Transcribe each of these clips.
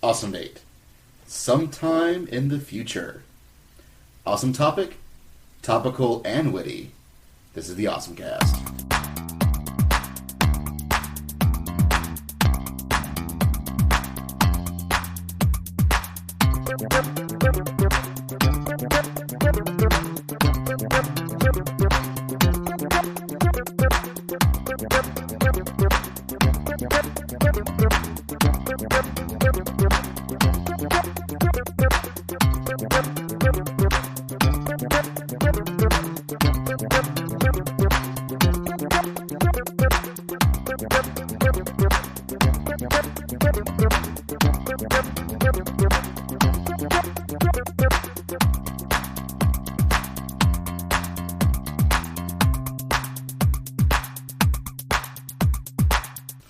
Awesome date. Sometime in the future. Awesome topic. Topical and witty. This is the OSMcast.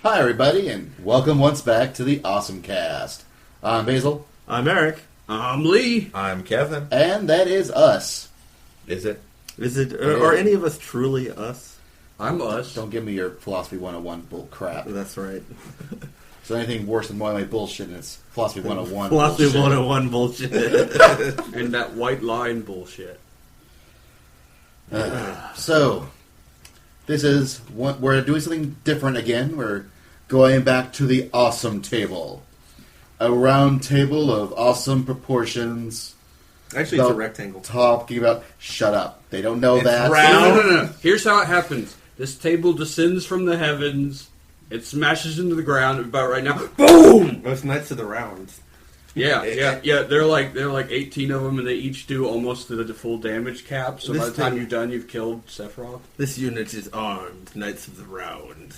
Hi, everybody, and welcome once back to the OSMcast. I'm Basil. I'm Eric. I'm Lee. I'm Kevin. And that is us. Is it? Are any of us truly us? I'm us. Don't give me your Philosophy 101 bull crap. That's right. So anything worse than my bullshit, and it's Philosophy 101 Philosophy bullshit. 101 bullshit. And that white line bullshit. So, this is we're doing something different again. We're going back to the OSMtable. A round table of awesome proportions. Actually, it's a rectangle. Talking about... Shut up. They don't know that. round. No. Here's how it happens. This table descends from the heavens. It smashes into the ground about right now. Boom! Most Knights of the Round. Yeah. They're like 18 of them, and they each do almost the full damage cap. So by the time you're done, you've killed Sephiroth. This unit is armed. Knights of the Round.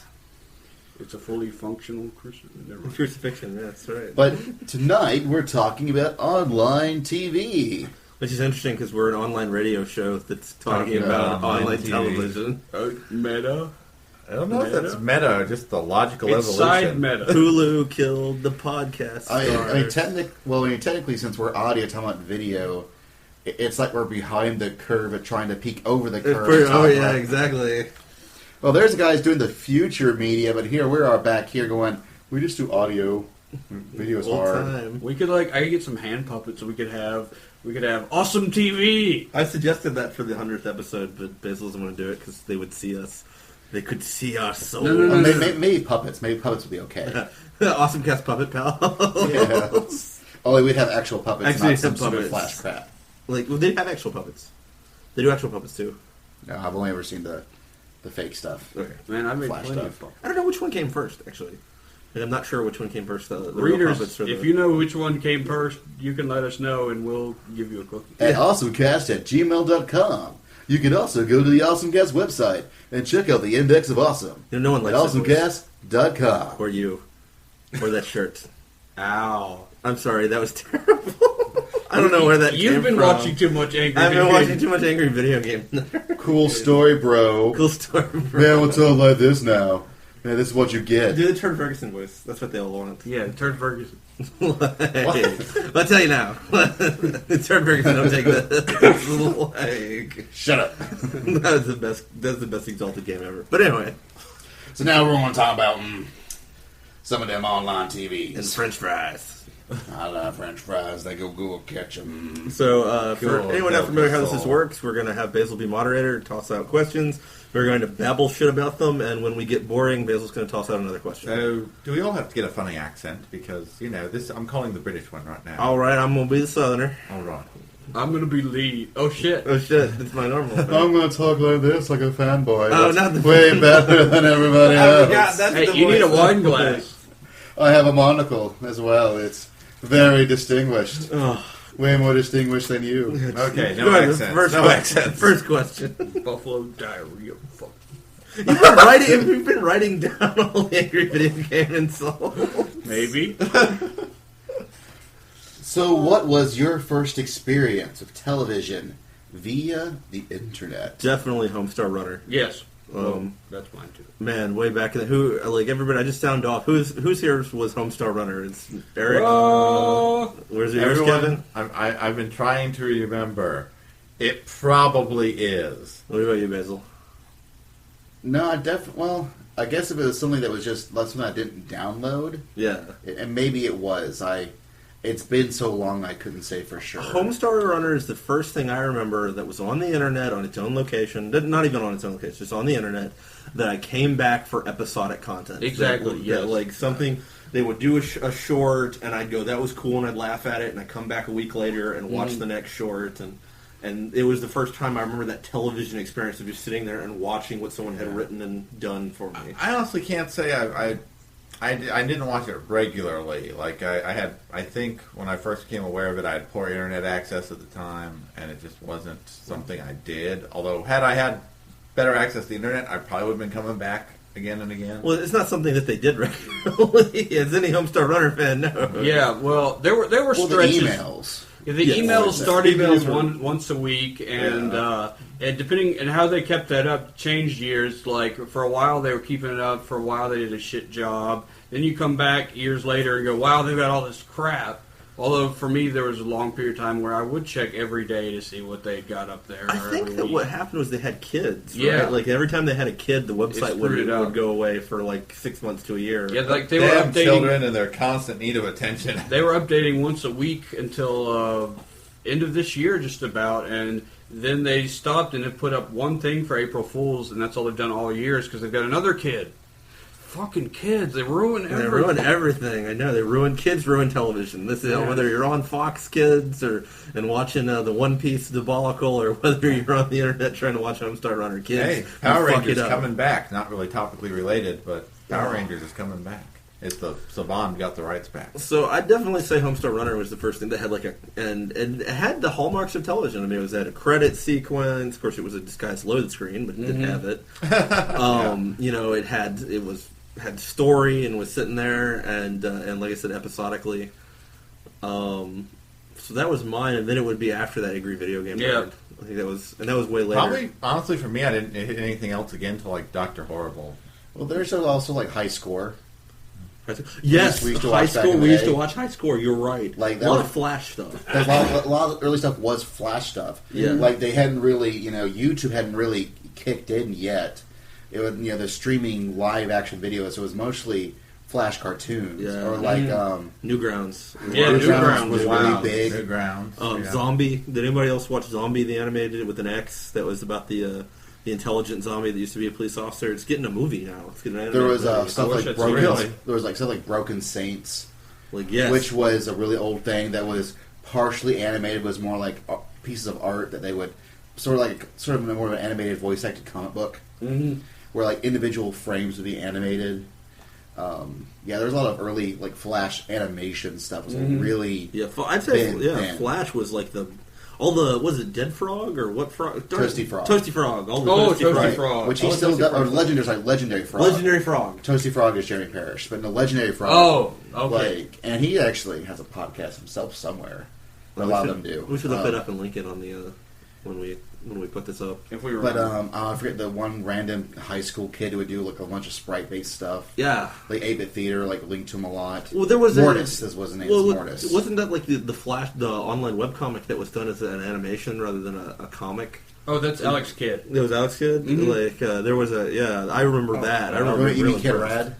It's a fully functional crucifixion. Crucifixion, that's right. But tonight, we're talking about online TV. Which is interesting because we're an online radio show that's talking about online television. Meta. I don't know if that's meta or just the logical It's evolution. side meta. Hulu killed the podcast stars. I mean, technically, since we're audio talking about video, it's like we're behind the curve at trying to peek over the curve. Exactly. Well, there's the guys doing the future media, but here we are back here going, we just do audio. Video's hard. Time. We could I could get some hand puppets, so we could have awesome TV. I suggested that for the 100th episode, but Basil doesn't want to do it because they would see us. They could see our soul. No. Maybe puppets. Maybe puppets would be okay. Awesome Cast Puppet Pal. Yeah. Only we'd have actual puppets, Actually, not some some stupid puppets. flash crap. They have actual puppets. They do actual puppets too. No, I've only ever seen the fake stuff. Okay. Man, I made Flash plenty stuff. of puppets. I don't know which one came first, actually. Like, I'm not sure which one came first. The real Readers, puppets or the... if you know which one came first, you can let us know, and we'll give you a cookie. At awesomecast@gmail.com. You can also go to the OSMcast website and check out the Index of Awesome No one at likes that voice. awesomecast.com. Or you. Or that shirt. Ow. I'm sorry, that was terrible. I don't know where that came You've been from. watching too much Angry I've been Video watching Games. too much Angry Video Game. Cool story, bro. Cool story, bro. Man, we'll tell it like this now. Man, this is what you get. Do the Turd Ferguson voice. That's what they all want. Yeah, Turd Ferguson. I'll tell you now. Turd Ferguson don't take that. Like, Shut up. that's the best exalted game ever. But anyway. So now we're going to talk about some of them online TVs. And French fries. I love French fries. They go Google ketchup. So, for Cool. anyone not familiar how this Soul. works, we're going to have Basil be moderator, toss out questions. We're going to babble shit about them, and when we get boring, Basil's going to toss out another question. So, do we all have to get a funny accent? Because, this I'm calling the British one right now. All right, I'm going to be the southerner. All right. I'm going to be Lee. Oh, shit. Oh, shit, it's my normal. I'm going to talk like this, like a fanboy. Oh, That's not the way better than everybody else. Hey, you need a wine glass. I have a monocle as well. It's very distinguished. Oh. Way more distinguished than you. Okay, no Go ahead, accents. First question. Buffalo diarrhea. Fuck. You've been writing down all the Angry Video Game insults. Maybe. So what was your first experience of television via the internet? Definitely Homestar Runner. Yes. That's mine, too. Man, way back in everybody, I just sound off. Who's here was Homestar Runner? It's Eric. Where's yours, Kevin? I've been trying to remember. It probably is. What about you, Basil? No, I guess if it was something that was just something I didn't download, Yeah. and maybe it was. It's been so long I couldn't say for sure. Homestar Runner is the first thing I remember that was on the internet on its own location. Not even on its own location, just on the internet. That I came back for episodic content. Exactly. That, like something they would do a short, and I'd go, "That was cool," and I'd laugh at it, and I'd come back a week later and watch the next short, and it was the first time I remember that television experience of just sitting there and watching what someone had written and done for me. I honestly can't say I didn't watch it regularly. Like I think when I first became aware of it, I had poor internet access at the time, and it just wasn't something I did. Although had I had better access to the internet, I probably would have been coming back again and again. Well, it's not something that they did regularly. As any Homestar Runner fan knows. Yeah, well, there were stretches. The emails. Yeah, the emails started once a week, and depending on how they kept that up, changed years. Like for a while they were keeping it up, for a while they did a shit job. Then you come back years later and go, "Wow, they've got all this crap." Although for me, there was a long period of time where I would check every day to see what they got up there. I think that what happened was they had kids. Right? Yeah, like every time they had a kid, the website would go away for like 6 months to a year. Yeah, like they were updating children and their constant need of attention. They were updating once a week until end of this year, just about, and then they stopped and have put up one thing for April Fools, and that's all they've done all year is because they've got another kid. Fucking kids, they ruin everything. They ruin everything. I know they ruin kids, ruin television. This is whether you're on Fox Kids and watching the One Piece debacle, or whether you're on the internet trying to watch Homestar Runner. Kids, hey, Power Rangers coming back. Not really topically related, but Power Rangers is coming back. It's the Saban got the rights back. So I'd definitely say Homestar Runner was the first thing that had like and it had the hallmarks of television. I mean, it was at a credit sequence. Of course, it was a disguised load screen, but it didn't have it. You know, it had story and was sitting there, and like I said, episodically. So that was mine, and then it would be after that Angry Video Game Nerd. I think that was way later. Probably, honestly, for me, I didn't hit anything else again until like Dr. Horrible. Well, there's also like High Score. Yes, High Score. We used to watch High Score. You're right. Like a lot of Flash stuff. A lot of early stuff was Flash stuff. Yeah, like they hadn't really, YouTube hadn't really kicked in yet. It was, the streaming live action videos. So it was mostly Flash cartoons, or like Newgrounds. Yeah, Newgrounds was really big. Newgrounds. Zombie. Did anybody else watch Zombie, the animated with an X? That was about the intelligent zombie that used to be a police officer. It's getting a movie now. It's getting an there was stuff like Broken. Really? There was like stuff like Broken Saints, which was a really old thing that was partially animated. Was more like pieces of art that they would sort of more of an animated voice acted comic book, where like individual frames would be animated. There's a lot of early like Flash animation stuff. It was really I'd say Flash was like was it Dead Frog or what frog? Toasty Frog. Toasty Frog. Toasty Frog. Which he still does. Or Legendary Frog. Legendary Frog. Toasty Frog is Jeremy Parrish, but no, Legendary Frog. Oh, okay. And he actually has a podcast himself somewhere. A lot of them do. We should look it up and link it on the when we put this up. If we remember. But I forget the one random high school kid who would do like a bunch of sprite based stuff. Yeah, like 8-bit theater, like linked to him a lot. Well, there was Mortis. This was his name. Mortis. Wasn't that like the Flash, the online webcomic that was done as an animation rather than a comic? Oh, that's Alex Kidd. It was Alex Kidd. Like there was I remember that. I remember. You mean Kid Rad?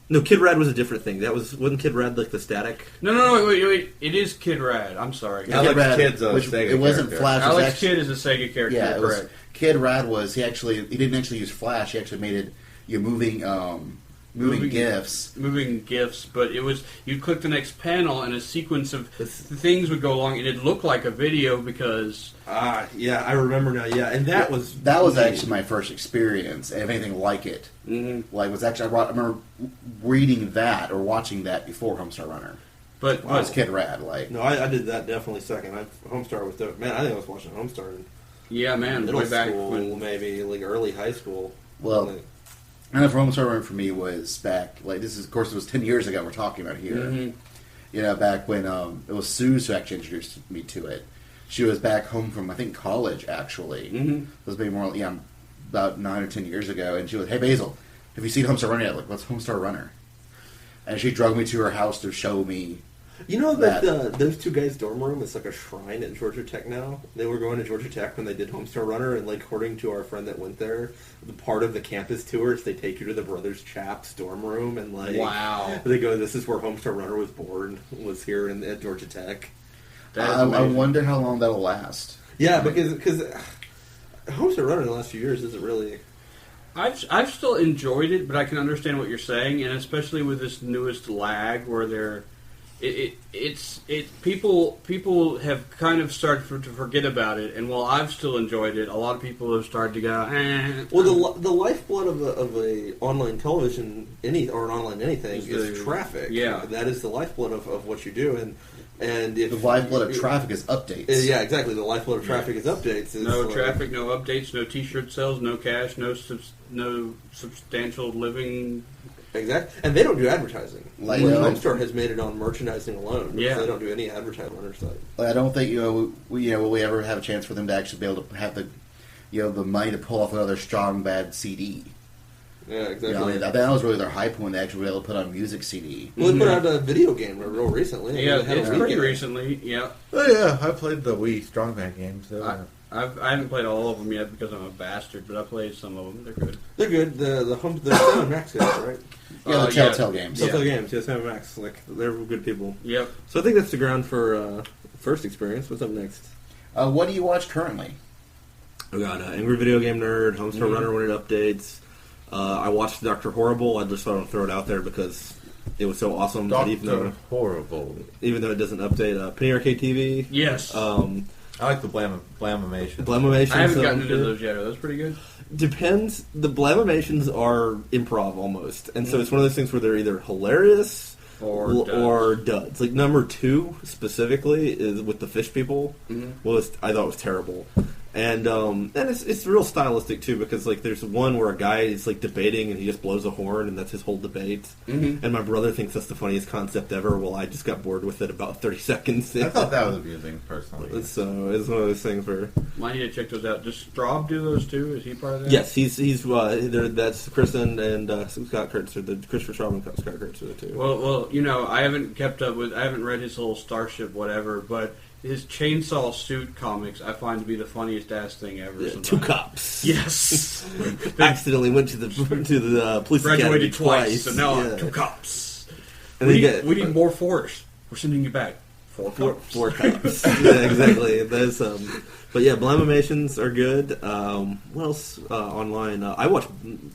No, Kid Rad was a different thing. Wasn't Kid Rad like the static? No, wait. It is Kid Rad. I'm sorry. Alex Kidd's a Sega it wasn't character. Flash. Alex Kidd is a Sega character. Yeah, correct. Kid Rad was he didn't actually use Flash. He actually made it moving GIFs. Moving GIFs, but it was you'd click the next panel and a sequence of things would go along, and it looked like a video because I remember now. Yeah, and that was actually my first experience of anything like it. Like was actually I remember reading that or watching that before Homestar Runner. But it was Kid Rad. No, I did that definitely second. Homestar was dope. Man, I think I was watching Homestar in way back school, when maybe like early high school. Well. And the Homestar Runner for me was back, like, this is, of course, it was 10 years ago we're talking about here. Back when it was Suze who actually introduced me to it. She was back home from, I think, college, actually. It was maybe more, about 9 or 10 years ago. And she was, "Hey, Basil, have you seen Homestar Runner yet?" Like, "What's Homestar Runner?" And she drug me to her house to show me You know that those two guys' dorm room is like a shrine at Georgia Tech now? They were going to Georgia Tech when they did Homestar Runner, and like according to our friend that went there, the part of the campus tours, they take you to the Brothers Chap's dorm room, and like, wow, they go, this is where Homestar Runner was born, was here at Georgia Tech. I wonder how long that'll last. Yeah, because Homestar Runner in the last few years isn't really... I've still enjoyed it, but I can understand what you're saying, and especially with this newest lag where people have kind of started to forget about it, and while I've still enjoyed it, a lot of people have started to go, Well, the lifeblood of a online television or an online anything is traffic. Yeah, that is the lifeblood of what you do, and if the lifeblood of traffic is updates. Yeah, exactly. The lifeblood of traffic is updates. No traffic, no updates, no T-shirt sales, no cash, no substantial living. Exactly, and they don't do advertising. Like, Homestar has made it on merchandising alone. Yeah, they don't do any advertising on their site. I don't think will we ever have a chance for them to actually be able to have the money to pull off another Strong Bad CD. Yeah, exactly. That was really their high point. They actually were able to put on music CD. Well, they put out a video game real recently. Yeah, it's pretty recently. Yeah. Oh yeah, I played the Wii Strong Bad games. So. I haven't played all of them yet because I'm a bastard, but I played some of them. They're good. They're good. The Sam Max guys, right? Yeah, the Telltale games. Telltale games. Yeah, Sam Max. Like, they're good people. Yep. So I think that's the ground for first experience. What's up next? What do you watch currently? We got Angry Video Game Nerd, Homestar Runner when it updates. I watched Dr. Horrible. I just thought I'd throw it out there because it was so awesome. Dr. Horrible. Even though it doesn't update. Penny Arcade TV. Yes. I like the Blamamations. Blamamations. I haven't gotten into those yet. Are those pretty good? Depends. The Blamamations are improv almost. And so it's one of those things where they're either hilarious or duds. Like number 2 specifically is with the fish people. I thought was terrible. And it's real stylistic too, because like there's one where a guy is like debating and he just blows a horn and that's his whole debate. And my brother thinks that's the funniest concept ever. Well, I just got bored with it about 30 seconds. I thought that was amusing personally. So it's one of those things where I need to check those out. Does Straub do those too? Is he part of that? Yes, he's that's Kristen and Scott Kurtz, or the Christopher Straub and Scott Kurtz are the two. Well, I haven't kept up with. I haven't read his whole Starship whatever, but his Chainsaw Suit comics I find to be the funniest ass thing ever. Yeah, 2 cops. Yes. Accidentally went to the police graduated academy twice. So now I'm 2 cops. And we need more force. We're sending you back. 4 cops. 4 cops. Yeah, exactly. There's but yeah, Blamamations are good. What else online? I watch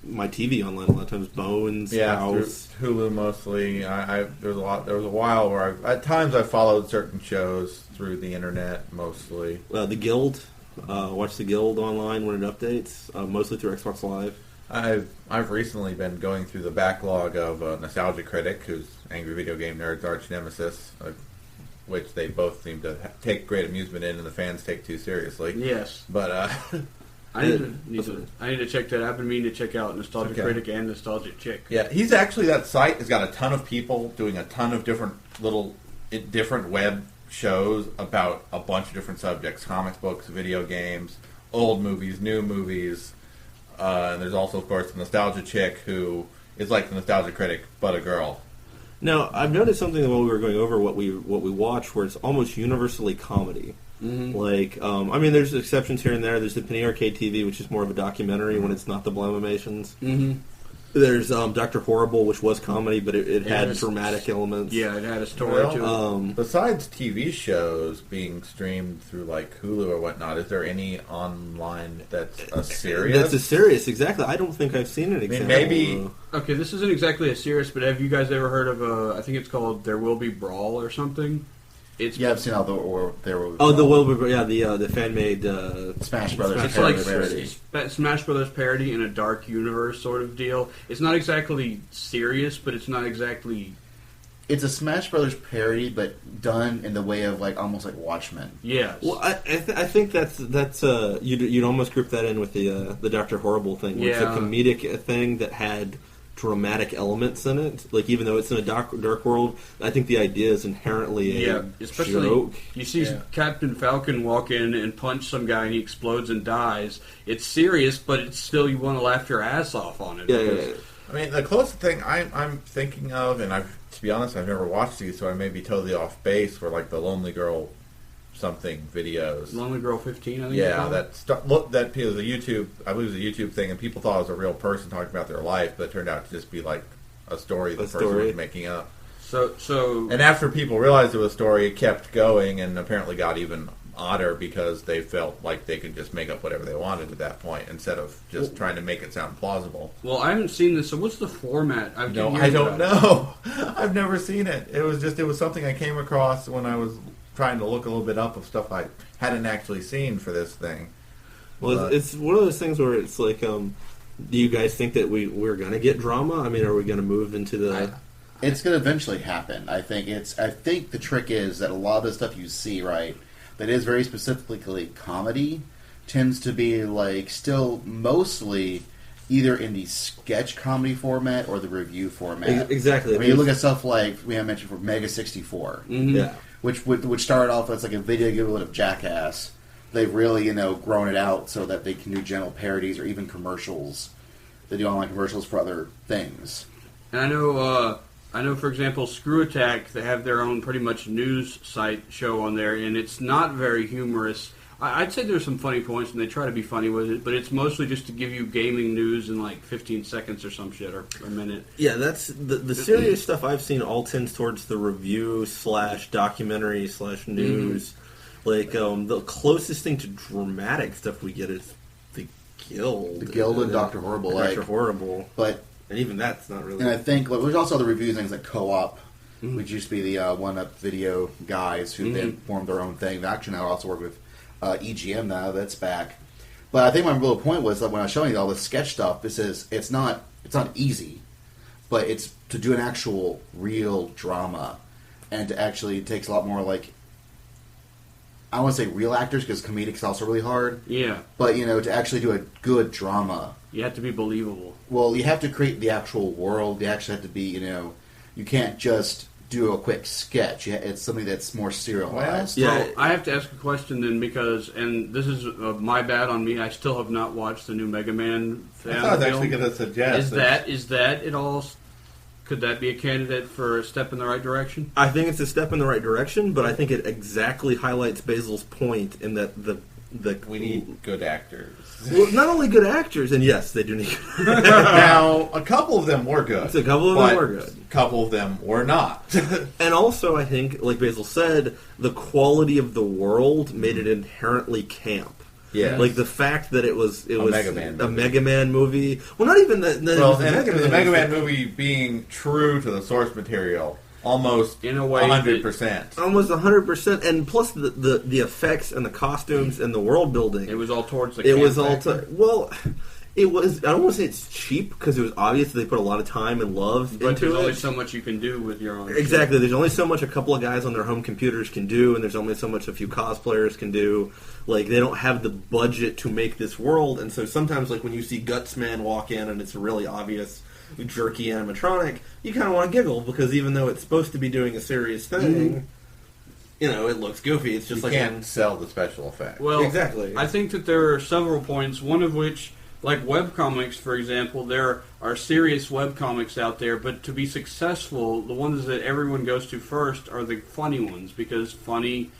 my TV online a lot of times. Bones, House, Hulu mostly. There was a while where at times I followed certain shows through the internet mostly. The Guild. Watch The Guild online when it updates. Mostly through Xbox Live. I've recently been going through the backlog of Nostalgia Critic, who's Angry Video Game Nerd's arch nemesis, which they both seem to take great amusement in, and the fans take too seriously. Yes, but I need to check that. I've been meaning to check out Nostalgia Critic and Nostalgia Chick. Yeah, he's actually, that site has got a ton of people doing a ton of different web shows about a bunch of different subjects: comics, books, video games, old movies, new movies. And there's also, of course, the Nostalgia Chick, who is like the Nostalgia Critic, but a girl. Now, I've noticed something while we were going over what we watch, where it's almost universally comedy. Like, there's exceptions here and there. There's the Penny Arcade TV, which is more of a documentary when it's not the Blamamations. There's Dr. Horrible, which was comedy, but it had dramatic elements. Yeah, it had a story to it. Besides TV shows being streamed through like Hulu or whatnot, is there any online that's a serious? That's a serious, exactly. I don't think I've seen an example. Maybe. Okay, this isn't exactly a serious, but have you guys ever heard of I think it's called There Will Be Brawl or something? I've seen all the the fan made Smash Brothers. It's like Smash Brothers parody in a dark universe sort of deal. It's not exactly serious, but it's not exactly. It's a Smash Brothers parody, but done in the way of like almost like Watchmen. Yes. Well, I think that's you'd almost group that in with the Dr. Horrible thing. Where it's a comedic thing that had dramatic elements in it. Like, even though it's in a dark world, I think the idea is inherently a joke. You see Captain Falcon walk in and punch some guy and he explodes and dies. It's serious, but it's still, you want to laugh your ass off on it. I mean, the closest thing I'm thinking of, and to be honest, I've never watched these, so I may be totally off base, were like the Lonely Girl something videos. Lonely Girl 15, I think. Yeah, that was a YouTube. I believe it was a YouTube thing, and people thought it was a real person talking about their life, but it turned out to just be like a story the person was making up. And after people realized it was a story, it kept going, and apparently got even odder because they felt like they could just make up whatever they wanted at that point instead of just trying to make it sound plausible. Well, I haven't seen this, so what's the format? I don't know. I've never seen it. It was something I came across when I was trying to look a little bit up of stuff I hadn't actually seen for this thing. Well, it's one of those things where it's like, do you guys think that we're going to get drama? I mean, are we going to move into the... It's going to eventually happen. I think the trick is that a lot of the stuff you see, right, that is very specifically comedy, tends to be like still mostly either in the sketch comedy format or the review format. Exactly. When you look at stuff like we have mentioned for Mega 64, yeah, which started off as like a video equivalent of Jackass. They've really grown it out so that they can do general parodies or even commercials. They do online commercials for other things. And I know, for example, Screw Attack, they have their own pretty much news site show on there, and it's not very humorous. I'd say there's some funny points, and they try to be funny with it, but it's mostly just to give you gaming news in like 15 seconds or some shit, or a minute. Yeah, that's the serious stuff I've seen all tends towards the review / documentary / news. Like, the closest thing to dramatic stuff we get is The Guild. The Guild and Dr. Horrible. Dr. Horrible. But... And even that's not really... And I think, there's also the reviews things like Co-op, which used to be the one-up video guys who then formed their own thing. They actually now also work with EGM now. That's back. But I think my real point was that when I was showing you all this sketch stuff, it's not easy, but it's to do an actual real drama, and to actually it takes a lot more like... I don't want to say real actors because comedic is also really hard. Yeah. But, to actually do a good drama... You have to be believable. Well, you have to create the actual world. You actually have to be, you can't just do a quick sketch. It's something that's more serialized. Well, I have to ask a question then because, and this is my bad on me, I still have not watched the new Mega Man film. I was actually going to suggest. Is that at all... Could that be a candidate for a step in the right direction? I think it's a step in the right direction, but I think it exactly highlights Basil's point in that we need good actors. Well, not only good actors, and yes, they do need good actors. Now, a couple of them were good. A couple of them were good. A couple of them were not. And also, I think, like Basil said, the quality of the world made it inherently camp. Yeah, like the fact that it was a Mega Man movie. Well, not even that. The Mega Man movie being true to the source material, almost in a way 100%, almost 100%, and plus the effects and the costumes and the world building. It was all towards the. It was all well. It was. I don't want to say it's cheap because it was obvious that they put a lot of time and love into it. But there's only so much you can do with your own. Exactly. There's only so much a couple of guys on their home computers can do, and there's only so much a few cosplayers can do. Like, they don't have the budget to make this world, and so sometimes, like, when you see Gutsman walk in and it's a really obvious, jerky animatronic, you kind of want to giggle, because even though it's supposed to be doing a serious thing, it looks goofy. It's just you can't sell the special effect. Well, exactly. I think that there are several points, one of which, like webcomics, for example, there are serious webcomics out there, but to be successful, the ones that everyone goes to first are the funny ones, because funny...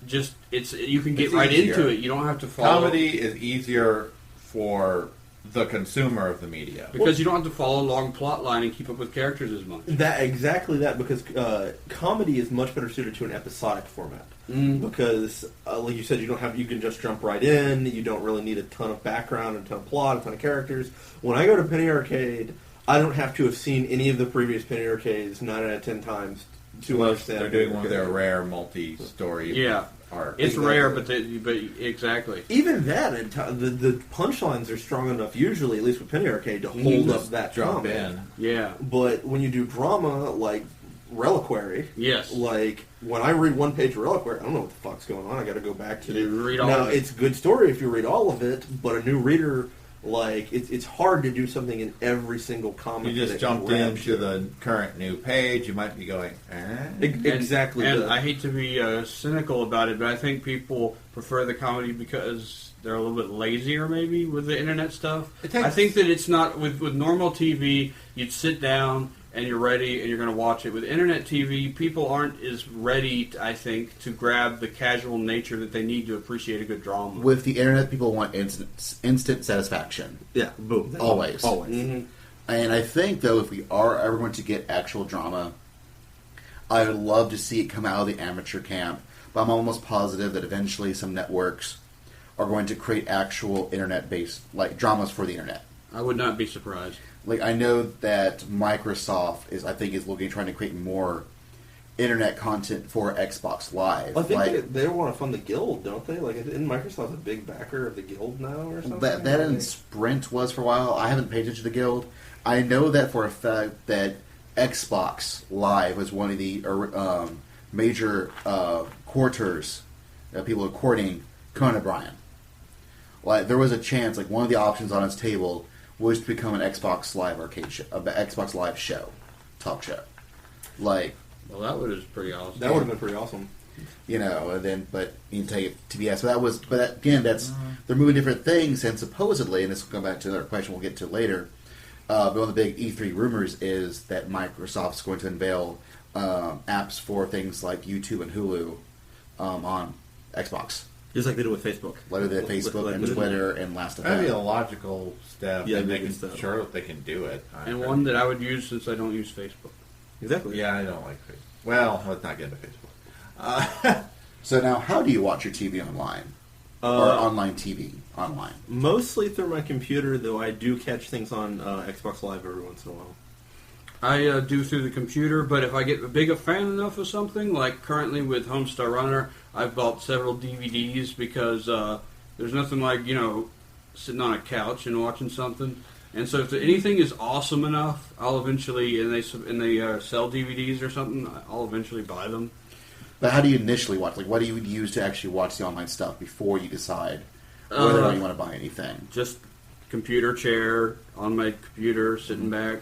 you can get right into it. You don't have to follow. Comedy is easier for the consumer of the media because you don't have to follow a long plot line and keep up with characters as much. Because comedy is much better suited to an episodic format. Because, like you said, you can just jump right in. You don't really need a ton of background, a ton of plot, a ton of characters. When I go to Penny Arcade, I don't have to have seen any of the previous Penny Arcades 9 out of 10 times. They're doing one of their rare multi-story arcs. It's rare, but exactly. Even that, the punchlines are strong enough, usually, at least with Penny Arcade, to hold up that jump drama. in. Yeah. But when you do drama, like Reliquary, like, when I read one page of Reliquary, I don't know what the fuck's going on. I got to go back to read all of it. It's a good story if you read all of it, but a new reader... Like, it's hard to do something in every single comic. You just jumped into the current new page, you might be going, Exactly. And I hate to be cynical about it, but I think people prefer the comedy because they're a little bit lazier maybe with the internet stuff. takes- I think that it's not with normal TV. You'd sit down and you're ready and you're going to watch it. With internet TV, people aren't as ready, I think, to grab the casual nature that they need to appreciate a good drama. With the internet, people want instant satisfaction. Yeah, boom. Always. Mm-hmm. And I think, though, if we are ever going to get actual drama, I would love to see it come out of the amateur camp. But I'm almost positive that eventually some networks are going to create actual internet-based, like, dramas for the internet. I would not be surprised. Like, I know that Microsoft is trying to create more internet content for Xbox Live. I think like, they want to fund the Guild, don't they? Like, isn't Microsoft a big backer of the Guild now or something? that and Sprint was for a while. I haven't paid attention to the Guild. I know that for a fact that Xbox Live was one of the major courters that people are courting Conan O'Brien. Like, there was a chance, like, one of the options on its table was to become an Xbox Live arcade show, an Xbox Live show, talk show. Like, Well, that would have pretty awesome. That would have been pretty awesome. you know, and then, but you can take it to BS. But again, they're moving different things, and supposedly, and this will come back to another question we'll get to later, but one of the big E3 rumors is that Microsoft's going to unveil apps for things like YouTube and Hulu on Xbox. Just like they do with Facebook. Like they did Facebook and Twitter and Last of That'd be a Us. logical step. Yeah, and big making step. sure that they can do it. And one that I would use since I don't use Facebook. Exactly. Yeah, I don't like Facebook. Well, let's not get into Facebook. So now, how do you watch your TV online? Or online TV online? Mostly through my computer, though I do catch things on Xbox Live every once in a while. I do through the computer, but if I get a big a fan enough of something, like currently with Homestar Runner, I've bought several DVDs because there's nothing like, you know, sitting on a couch and watching something. And so if anything is awesome enough, I'll eventually, and they sell DVDs or something, I'll eventually buy them. But how do you initially watch? Like, what do you use to actually watch the online stuff before you decide whether or not you want to buy anything? Just computer chair, on my computer, sitting back,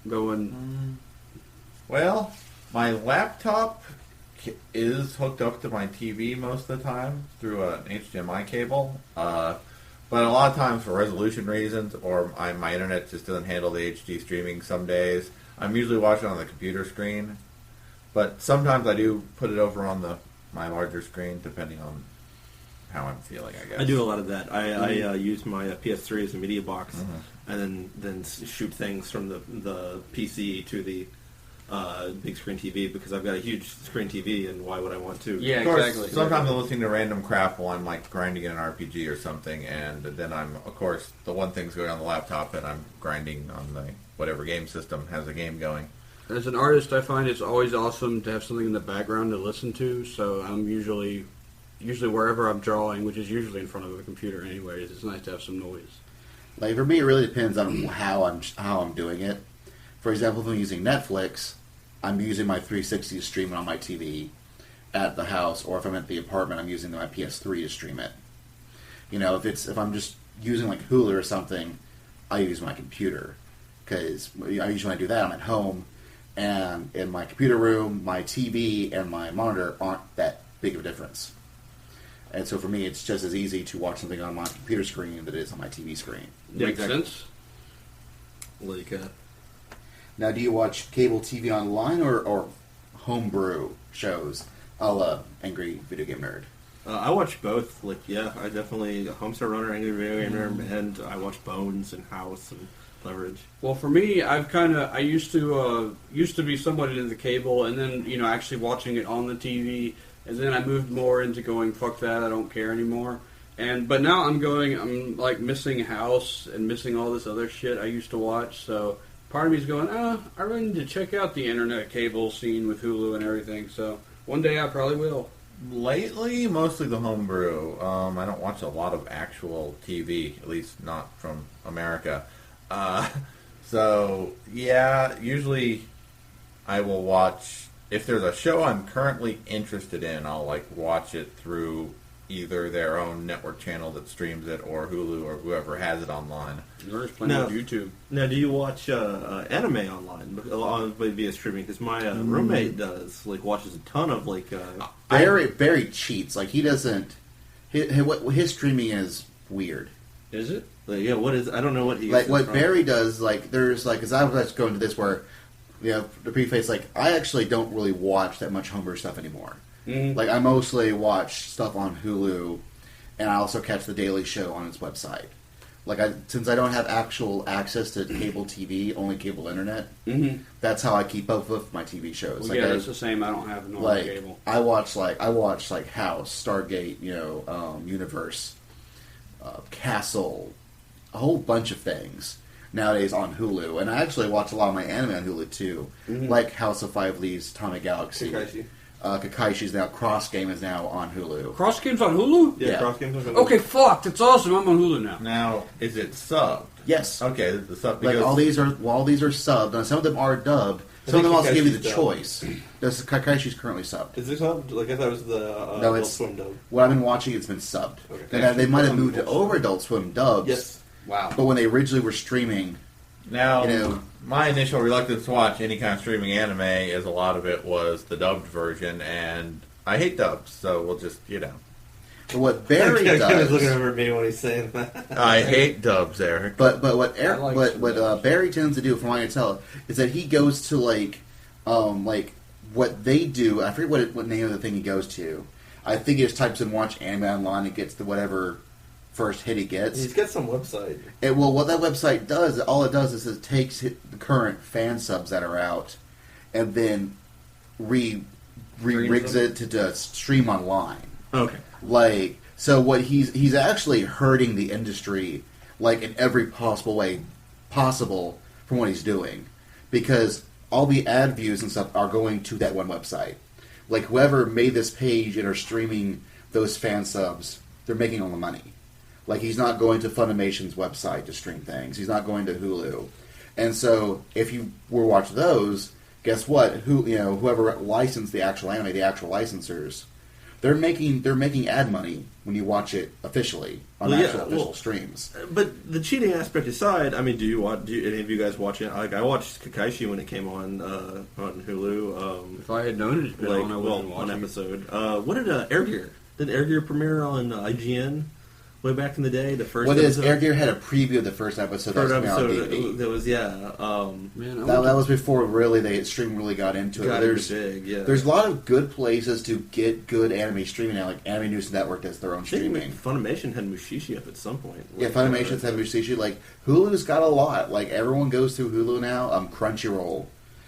going... Well, my laptop is hooked up to my TV most of the time through an HDMI cable. But a lot of times for resolution reasons, or my internet just doesn't handle the HD streaming some days, I'm usually watching on the computer screen. But sometimes I do put it over on my larger screen, depending on how I'm feeling, I guess. I do a lot of that. I use my PS3 as a media box, and then shoot things from the PC to the big screen TV, because I've got a huge screen TV, and why would I want to? Yeah, Of course, exactly. sometimes I'm listening to random crap while I'm like grinding in an RPG or something, and then I'm, of course, the one thing's going on the laptop, and I'm grinding on the whatever game system has a game going. As an artist, I find it's always awesome to have something in the background to listen to, so I'm usually wherever I'm drawing, which is usually in front of a computer anyways, it's nice to have some noise. Like, for me, it really depends on how I'm doing it. For example, if I'm using Netflix, I'm using my 360 to stream it on my TV at the house, or if I'm at the apartment, I'm using my PS3 to stream it. You know, if I'm just using like Hulu or something, I use my computer, because usually when I do that, I'm at home, and in my computer room, my TV and my monitor aren't that big of a difference. And so for me, it's just as easy to watch something on my computer screen that it is on my TV screen. Yeah, Makes exactly. sense? Like, Now, do you watch cable TV online or homebrew shows a la Angry Video Game Nerd? I watch both. Like, yeah, I definitely Homestar Runner, Angry Video Gamer, and I watch Bones and House and Leverage. Well, for me, I used to be somewhat into the cable, and then, you know, actually watching it on the TV, and then I moved more into going, fuck that, I don't care anymore. But now I'm like missing House and missing all this other shit I used to watch, so part of me is going, I really need to check out the internet cable scene with Hulu and everything, so one day I probably will. Lately, mostly the homebrew. I don't watch a lot of actual TV, at least not from America. So, yeah, usually I will watch, if there's a show I'm currently interested in, I'll like watch it through either their own network channel that streams it, or Hulu, or whoever has it online. There's plenty of YouTube. Now, do you watch anime online via streaming? Because my roommate does, like, watches a ton of, like... Very cheats. Like, he doesn't... His streaming is weird. Is it? Like, yeah, what is? I don't know what he. Like what Barry does. Like there's like, because I was going to this where, the preface. Like I actually don't really watch that much homebrew stuff anymore. Mm-hmm. Like I mostly watch stuff on Hulu, and I also catch the Daily Show on its website. Like since I don't have actual access to cable TV, only cable internet. Mm-hmm. That's how I keep up with my TV shows. Well, like yeah, it's the same. I don't have normal like cable. I watch House, Stargate, Universe, Castle, a whole bunch of things nowadays on Hulu, and I actually watch a lot of my anime on Hulu too, like House of Five Leaves, Atomic Galaxy. Kakaishi's now Cross Game is now on Hulu. Cross Game's on Hulu? Yeah, Yeah. Cross Games on Hulu. Okay, fuck, that's awesome. I'm on Hulu now. Now, is it subbed? Yes. Okay, the sub. Like because- all these are subbed, and some of them are dubbed. Some of them also give you the Kakaishi's choice. This Kakaishi's currently subbed. Is it subbed? Like I thought it was the No, Adult it's Swim dub. what I've been watching. It's been subbed. Okay. And they might have moved it over Adult Swim dubs. Yes. Wow. But when they originally were streaming, Now, You my initial reluctance to watch any kind of streaming anime is a lot of it was the dubbed version, and I hate dubs, so we'll just, but what Barry Kevin's looking does, over at me when he's saying that. I hate dubs, Eric. but what Barry tends to do, from what I can tell, is that he goes to like what they do. I forget what name of the thing he goes to. I think he just types in "watch anime online" and gets to whatever first hit he gets. He's got some website. What that website does, all it does is it takes the current fan subs that are out, and then rigs it to stream online. Okay. Like, so what he's actually hurting the industry, like in every possible way possible from what he's doing, because all the ad views and stuff are going to that one website. Like whoever made this page and are streaming those fan subs, they're making all the money. Like he's not going to Funimation's website to stream things. He's not going to Hulu. And so if you were to watch those, guess what? Whoever licensed the actual anime, the actual licensors, they're making ad money when you watch it officially on official streams. But the cheating aspect aside, I mean, do any of you guys watch it? Like I watched Kakaishi when it came on Hulu. If I had known it, I wouldn't watch one it. episode. What did Air Gear? Did Air Gear premiere on IGN way back in the day? The first What is episode? Air Gear had a preview of the first episode. First That was coming out on episode DVD. that was Man, That was before really the stream really got into it. got big. Yeah, There's a lot of good places to get good anime streaming now. Like Anime News Network does their own I think streaming. Funimation had Mushishi up at some point. Yeah, Funimation's had Musashi. Like Hulu's got a lot. Like everyone goes through Hulu now. Crunchyroll,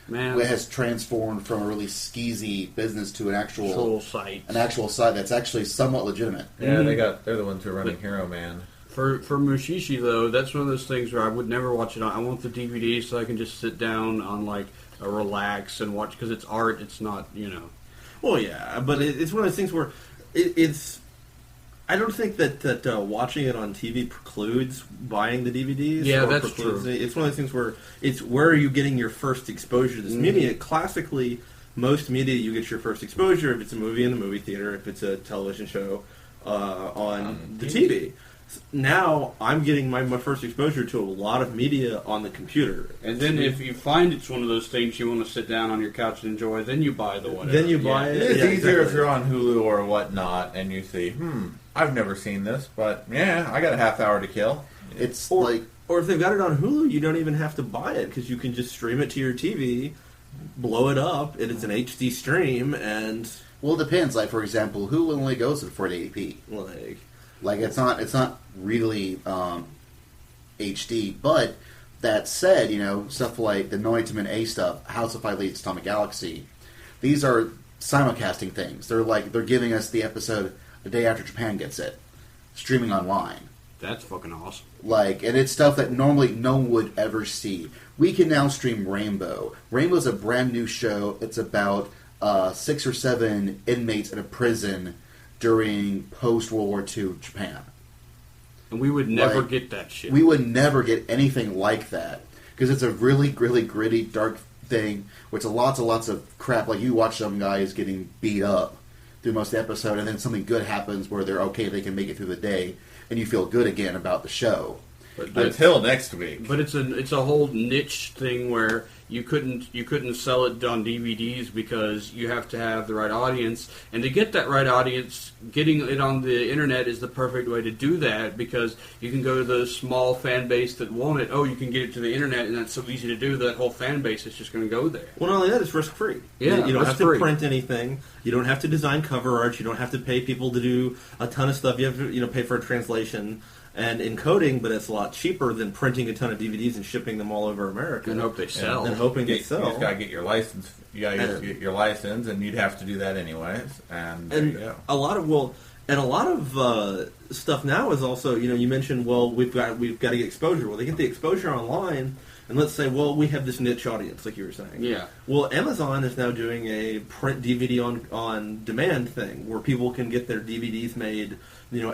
Man, it has transformed from a really skeezy business to an full site. actual site that's actually somewhat legitimate. Yeah, they're the ones who are running Hero Man. For Mushishi though, that's one of those things where I would never watch it on. I want the DVD so I can just sit down on like a relax and watch, because it's art. It's not, Well, yeah, but it's one of those things where it's. I don't think that watching it on TV precludes buying the DVDs. Yeah, or that's precludes true. it. It's one of those things where are you getting your first exposure to this media? Classically, most media you get your first exposure if it's a movie in the movie theater, if it's a television show on the TV. Now I'm getting my first exposure to a lot of media on the computer. And then if you find it's one of those things you want to sit down on your couch and enjoy, then you buy the whatever. Then you buy it. It's Yeah, easier exactly. if you're on Hulu or whatnot, and you see, I've never seen this, but yeah, I got a half hour to kill. It's Or, like or if they've got it on Hulu, you don't even have to buy it because you can just stream it to your TV, blow it up, and it's an HD stream, and it depends. Like for example, Hulu only goes at 480p. Like it's not really HD. But that said, stuff like the Noitaman A stuff, House of Five Leads, Atomic Galaxy, these are simulcasting things. They're giving us the episode the day after Japan gets it, streaming online. That's fucking awesome. And it's stuff that normally no one would ever see. We can now stream Rainbow. Rainbow's a brand new show. It's about 6 or 7 inmates in a prison during post-World War II Japan. And we would never get that shit. We would never get anything like that. Because it's a really, really gritty, dark thing, with lots and lots of crap. Like, you watch some guys getting beat up through most of the episode, and then something good happens where they're okay, they can make it through the day, and you feel good again about the show. Until next week. But it's a whole niche thing where you couldn't sell it on DVDs because you have to have the right audience, and to get that right audience, getting it on the internet is the perfect way to do that because you can go to the small fan base that want it. Oh, you can get it to the internet, and that's so easy to do. That whole fan base is just going to go there. Well, not only that, it's risk free. Yeah, you don't have to free. print anything. You don't have to design cover art. You don't have to pay people to do a ton of stuff. You have to pay for a translation and encoding, but it's a lot cheaper than printing a ton of DVDs and shipping them all over America. And hope they sell. And hoping they You sell. just gotta get your license. You gotta get your license, and you'd have to do that anyways. And a lot of stuff now is also, you mentioned, well, we've got to get exposure. Well, they get the exposure online, and let's say, well, we have this niche audience, like you were saying. Yeah. Well, Amazon is now doing a print DVD on demand thing where people can get their DVDs made,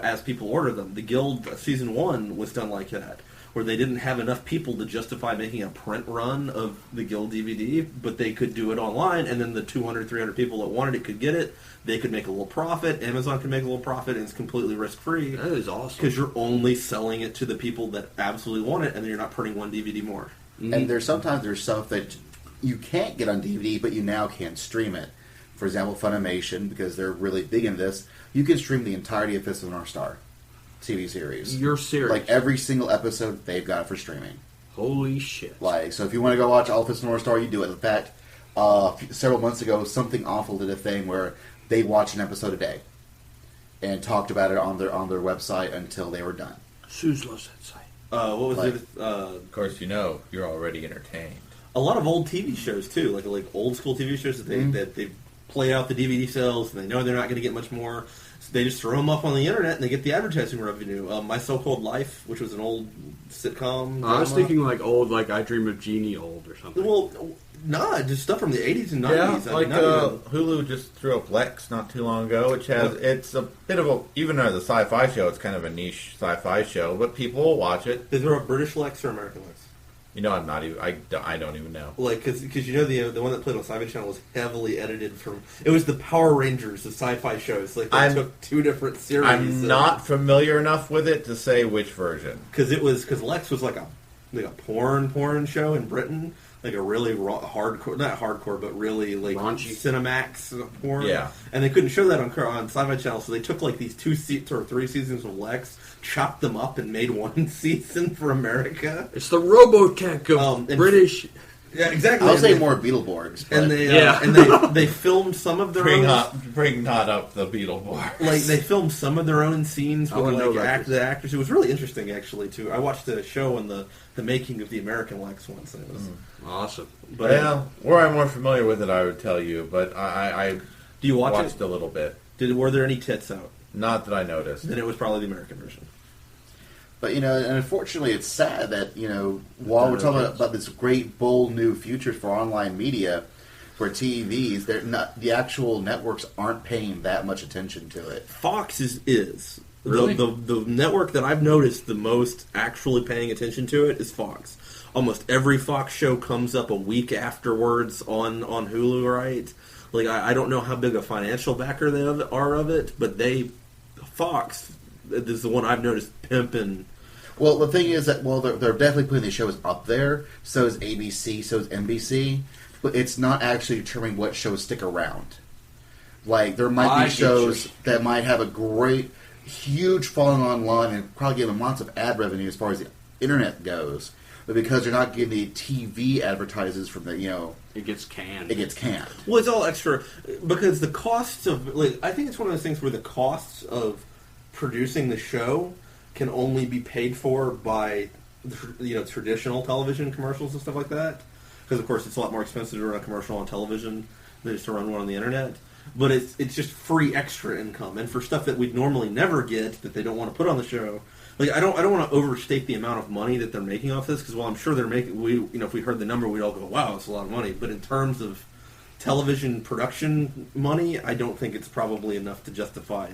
as people order them. The Guild season 1 was done like that, where they didn't have enough people to justify making a print run of the Guild DVD, but they could do it online, and then the 200, 300 people that wanted it could get it. They could make a little profit. Amazon can make a little profit, and it's completely risk-free. That is awesome. Because you're only selling it to the people that absolutely want it, and then you're not printing one DVD more. Mm-hmm. And there's stuff that you can't get on DVD, but you now can stream it. For example, Funimation, because they're really big in this, you can stream the entirety of Fist of the North Star TV series. You're serious? Like every single episode, they've got it for streaming. Holy shit! Like, so if you want to go watch all of Fist of the North Star, you do it. In fact, several months ago, Something Awful did a thing where they watched an episode a day and talked about it on their website until they were done. Suze loves that site. What was Like, it? of course, you're already entertained. A lot of old TV shows too, like old school TV shows that they play out the DVD sales, and they know they're not going to get much more. So they just throw them up on the internet, and they get the advertising revenue. My So-Called Life, which was an old sitcom. I was drama. thinking like old, like I Dream of Jeannie old or something. Well, just stuff from the 80s and 90s. Yeah, like Hulu just threw up Lex not too long ago, which has it's a bit of a, even as a sci-fi show, it's kind of a niche sci-fi show, but people will watch it. Is there a British Lex or American Lex? I'm not even. I don't even know. Like, because the one that played on Sci-Fi Channel was heavily edited from. It was the Power Rangers of sci-fi shows. Like they took two different series. I'm not familiar enough with it to say which version. Because Lex was like a porn show in Britain, like a really hardcore, not hardcore, but really like raunchy Cinemax porn. Yeah, and they couldn't show that on Sci-Fi Channel, so they took like these 2 or 3 seasons of Lex, chopped them up, and made one season for America. It's the Robotech of British. Yeah, exactly. I'll say more Beetleborgs. And they filmed some of their bring not up the Beetleborgs. Like they filmed some of their own scenes with the actors. It was really interesting, actually. Too. I watched a show on the making of the American Lex once, and it was awesome. But where I'm more familiar with it, I would tell you. But I do you watch watched it? a little bit. Were there any tits out? Not that I noticed. Then it was probably the American version. But, and unfortunately it's sad that, while we're talking about this great, bold new future for online media, for TVs, the actual networks aren't paying that much attention to it. Fox is. Really? The network that I've noticed the most actually paying attention to it is Fox. Almost every Fox show comes up a week afterwards on Hulu, right? Like, I don't know how big a financial backer they are of it, but Fox, this is the one I've noticed pimping. Well, the thing is that, they're definitely putting these shows up there. So is ABC, so is NBC. But it's not actually determining what shows stick around. Like, there might be shows that might have a great, huge following online and probably give them lots of ad revenue as far as the internet goes. But because they're not getting the TV advertisers from the, it gets canned. It gets canned. Well, it's all extra because the costs of, I think it's one of those things where the costs of producing the show can only be paid for by traditional television commercials and stuff like that. Because of course it's a lot more expensive to run a commercial on television than just to run one on the internet. But it's just free extra income, and for stuff that we'd normally never get that they don't want to put on the show. Like I don't want to overstate the amount of money that they're making off this because while I'm sure they're making, if we heard the number we'd all go, wow, it's a lot of money. But in terms of television production money, I don't think it's probably enough to justify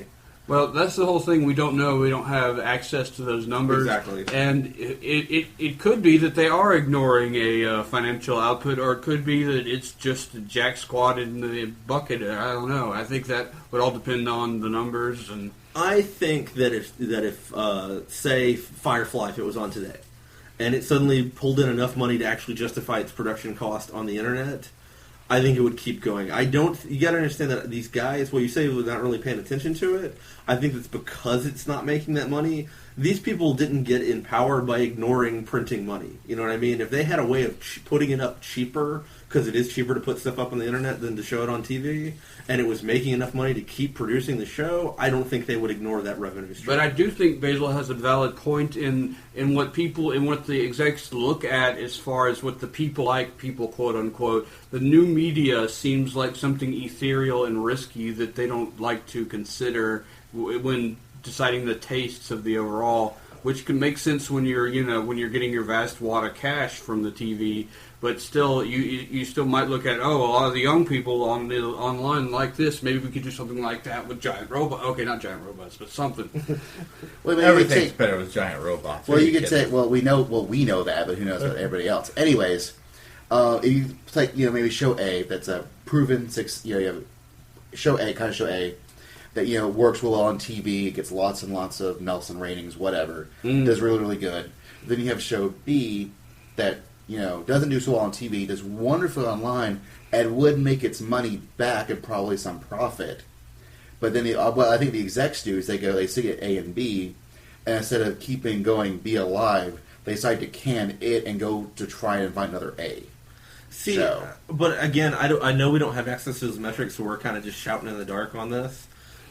Well, that's the whole thing. We don't know. We don't have access to those numbers. Exactly. And it could be that they are ignoring a financial output, or it could be that it's just jack squat in the bucket. I don't know. I think that would all depend on the numbers. And I think that if say Firefly, if it was on today, and it suddenly pulled in enough money to actually justify its production cost on the internet, I think it would keep going. You got to understand that these guys, you say they're not really paying attention to it. I think that's because it's not making that money. These people didn't get in power by ignoring printing money. You know what I mean? If they had a way of putting it up cheaper, because it is cheaper to put stuff up on the internet than to show it on TV, and it was making enough money to keep producing the show, I don't think they would ignore that revenue stream. But I do think Basil has a valid point in what the execs look at as far as what the people like, quote unquote. The new media seems like something ethereal and risky that they don't like to consider when deciding the tastes of the overall, which can make sense when you're getting your vast wad of cash from the TV. But still, you still might look at, a lot of the young people online like this. Maybe we could do something like that with giant robots. Okay, not giant robots, but something. Well, everything's better with giant robots. Well, you could say, we know that, but who knows about everybody else? Anyways, if you take, maybe show A that's a proven you have show A that works well on TV, gets lots and lots of Nelson ratings, whatever, does really really good. Then you have show B that doesn't do so well on TV, does wonderfully online, and would make its money back and probably some profit. But then, I think the execs do is they see it A and B, and instead of keeping going B alive, they decide to can it and go to try and find another A. See, but again, I know we don't have access to those metrics, so we're kind of just shouting in the dark on this.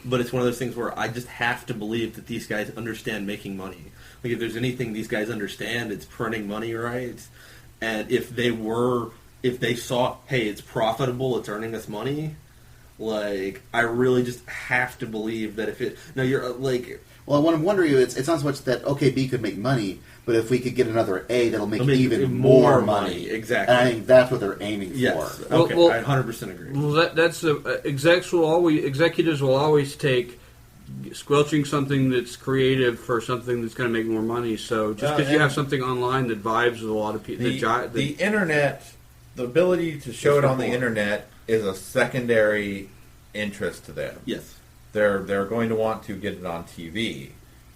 But it's one of those things where I just have to believe that these guys understand making money. Like, if there's anything these guys understand, it's printing money, right? And if they saw, hey, it's profitable, it's earning us money, I really just have to believe that if it... Now, you're, Well, what I'm wondering is, it's not so much that, B could make money, but if we could get another A, that'll make even more money. Exactly. And I think that's what they're aiming for. Yes. Okay, I 100% agree. Well, executives will always take squelching something that's creative for something that's going to make more money. So just because you have something online that vibes with a lot of people... The internet, the ability to show it on the internet is a secondary interest to them. Yes. They're going to want to get it on TV.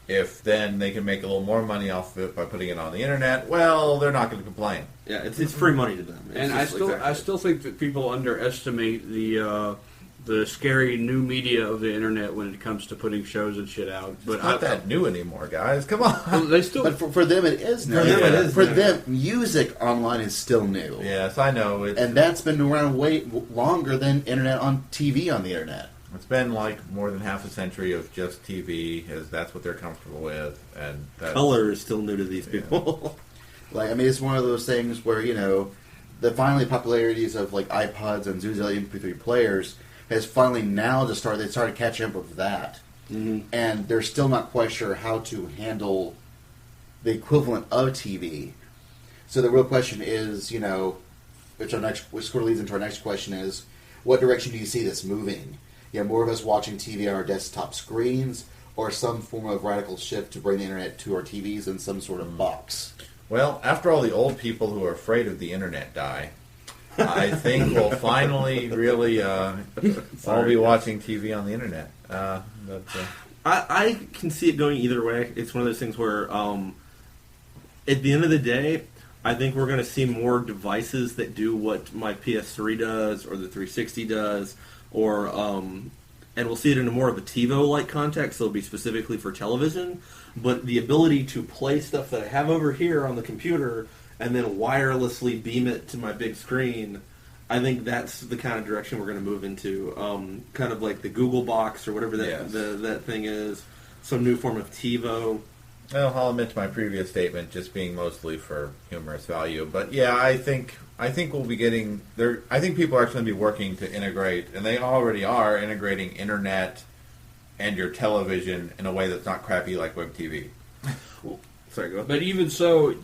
If then they can make a little more money off of it by putting it on the internet, well, they're not going to complain. Yeah, it's free money to them. And I still think that people underestimate the scary new media of the internet when it comes to putting shows and shit out. But it's not that new anymore, guys. Come on. Well, they still. But for them, it is new. For them, music online is still new. Yes, I know. And that's been around way longer than internet on TV on the internet. It's been more than half a century of just TV, as that's what they're comfortable with, and color is still new to these people. It's one of those things where the popularities of iPods and Zuzeli MP3 players has finally now they started catching up with that, and they're still not quite sure how to handle the equivalent of TV. So the real question is, which sort of leads into our next question is, what direction do you see this moving? More of us watching TV on our desktop screens, or some form of radical shift to bring the internet to our TVs in some sort of box? Well, after all the old people who are afraid of the internet die, I think we'll finally really all be watching TV on the internet. I can see it going either way. It's one of those things where, at the end of the day, I think we're going to see more devices that do what my PS3 does or the 360 does, or and we'll see it in more of a TiVo-like context. So it'll be specifically for television, but the ability to play stuff that I have over here on the computer and then wirelessly beam it to my big screen, I think that's the kind of direction we're going to move into. Kind of like the Google Box or whatever that thing is, some new form of TiVo. Well, I'll admit to my previous statement just being mostly for humorous value, but yeah, I think we'll be getting there. I think people are actually going to be working to integrate, and they already are integrating internet and your television in a way that's not crappy like web TV. Sorry, go ahead. But even so,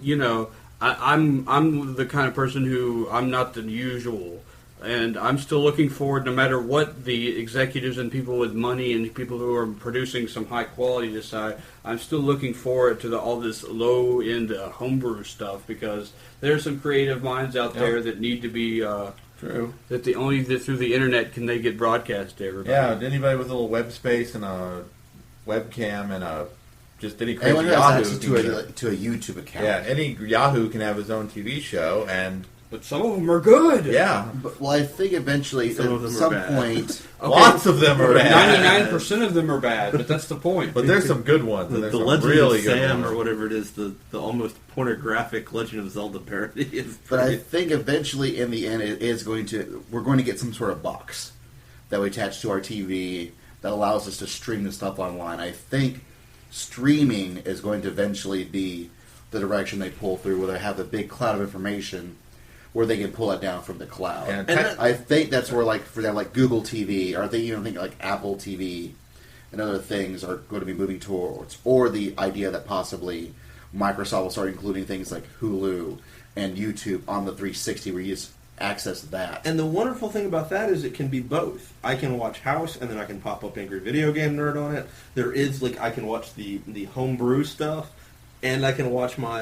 I'm the kind of person who I'm not the usual And I'm still looking forward, no matter what the executives and people with money and people who are producing some high quality decide, I'm still looking forward to all this low-end homebrew stuff, because there's some creative minds out there that need to be... True. That through the internet can they get broadcast to everybody. Yeah, anybody with a little web space and a webcam and just any crazy Anyone who has Yahoo access to a YouTube account. Yeah, any Yahoo can have his own TV show, and But some of them are good. yeah, Well, I think eventually, Some of them at are some bad. point, lots of them are bad. 99% of them are bad, but that's the point. But there's some good ones. The, and there's the some Legend really of good Sam, ones. or whatever it is, the almost pornographic Legend of Zelda parody is but I pretty... think eventually, in the end, we're going to get some sort of box that we attach to our TV that allows us to stream the stuff online. I think streaming is going to eventually be the direction they pull through, where they have a big cloud of information where they can pull it down from the cloud. And I think that's where, like, for them, like Google TV, or they even think like Apple TV and other things are going to be moving towards, or the idea that possibly Microsoft will start including things like Hulu and YouTube on the 360, where you just access that. And the wonderful thing about that is it can be both. I can watch House, and then I can pop up Angry Video Game Nerd on it. There is, like, I can watch the homebrew stuff, and I can watch my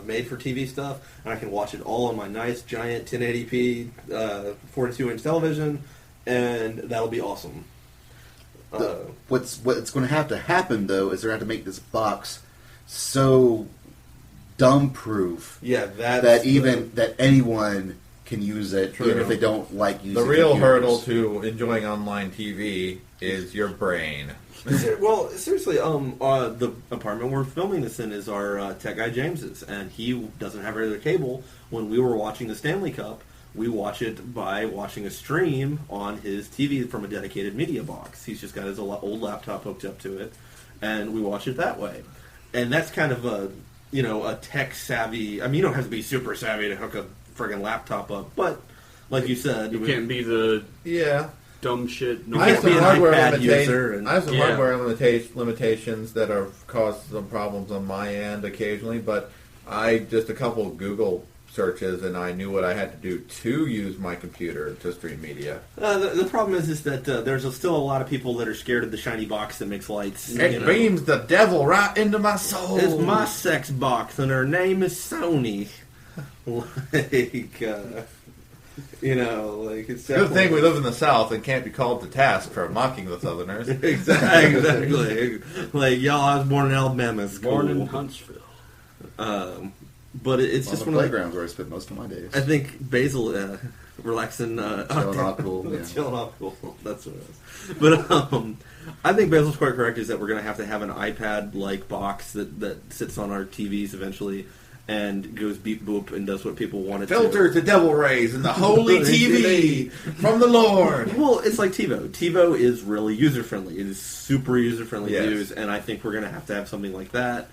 made-for-TV stuff, and I can watch it all on my nice, giant 1080p 42-inch television, and that'll be awesome. What's going to have to happen, though, is they're going to have to make this box so dumb-proof that anyone can use it, True. even if they don't like using the real computers. hurdle to enjoying online TV is your brain. Well, seriously, the apartment we're filming this in is our tech guy James's, and he doesn't have regular cable. When we were watching the Stanley Cup, we watch it by watching a stream on his TV from a dedicated media box. He's just got his old laptop hooked up to it, and we watch it that way. And that's kind of a tech savvy. I mean, you don't have to be super savvy to hook a friggin' laptop up, but like you said, You can't be the Yeah. dumb shit. You I have can't be some an hardware iPad user. And, I have some Yeah. hardware limitations that have caused some problems on my end occasionally, but I just a couple of Google searches and I knew what I had to do to use my computer to stream media. the problem is that there's still a lot of people that are scared of the shiny box that makes lights. It beams the devil right into my soul. It's my sex box, and her name is Sony. Like, it's Good thing we live in the South and can't be called to task for mocking the Southerners. exactly. Like, y'all, I was born in Alabama. It's born cool. in Huntsville. But it's on just the one of the playgrounds where I spent most of my days. I think Basil, relaxing, Chilling off cool, yeah. chilling off cool. That's what it is. But I think Basil's quite correct. Is that we're going to have an iPad-like box that sits on our TVs eventually, and goes beep boop and does what people want it to. Filters the devil rays and the holy TV from the Lord. Well, it's like TiVo. TiVo is really user-friendly. It is super user-friendly Yes. to use, and I think we're going to have something like that,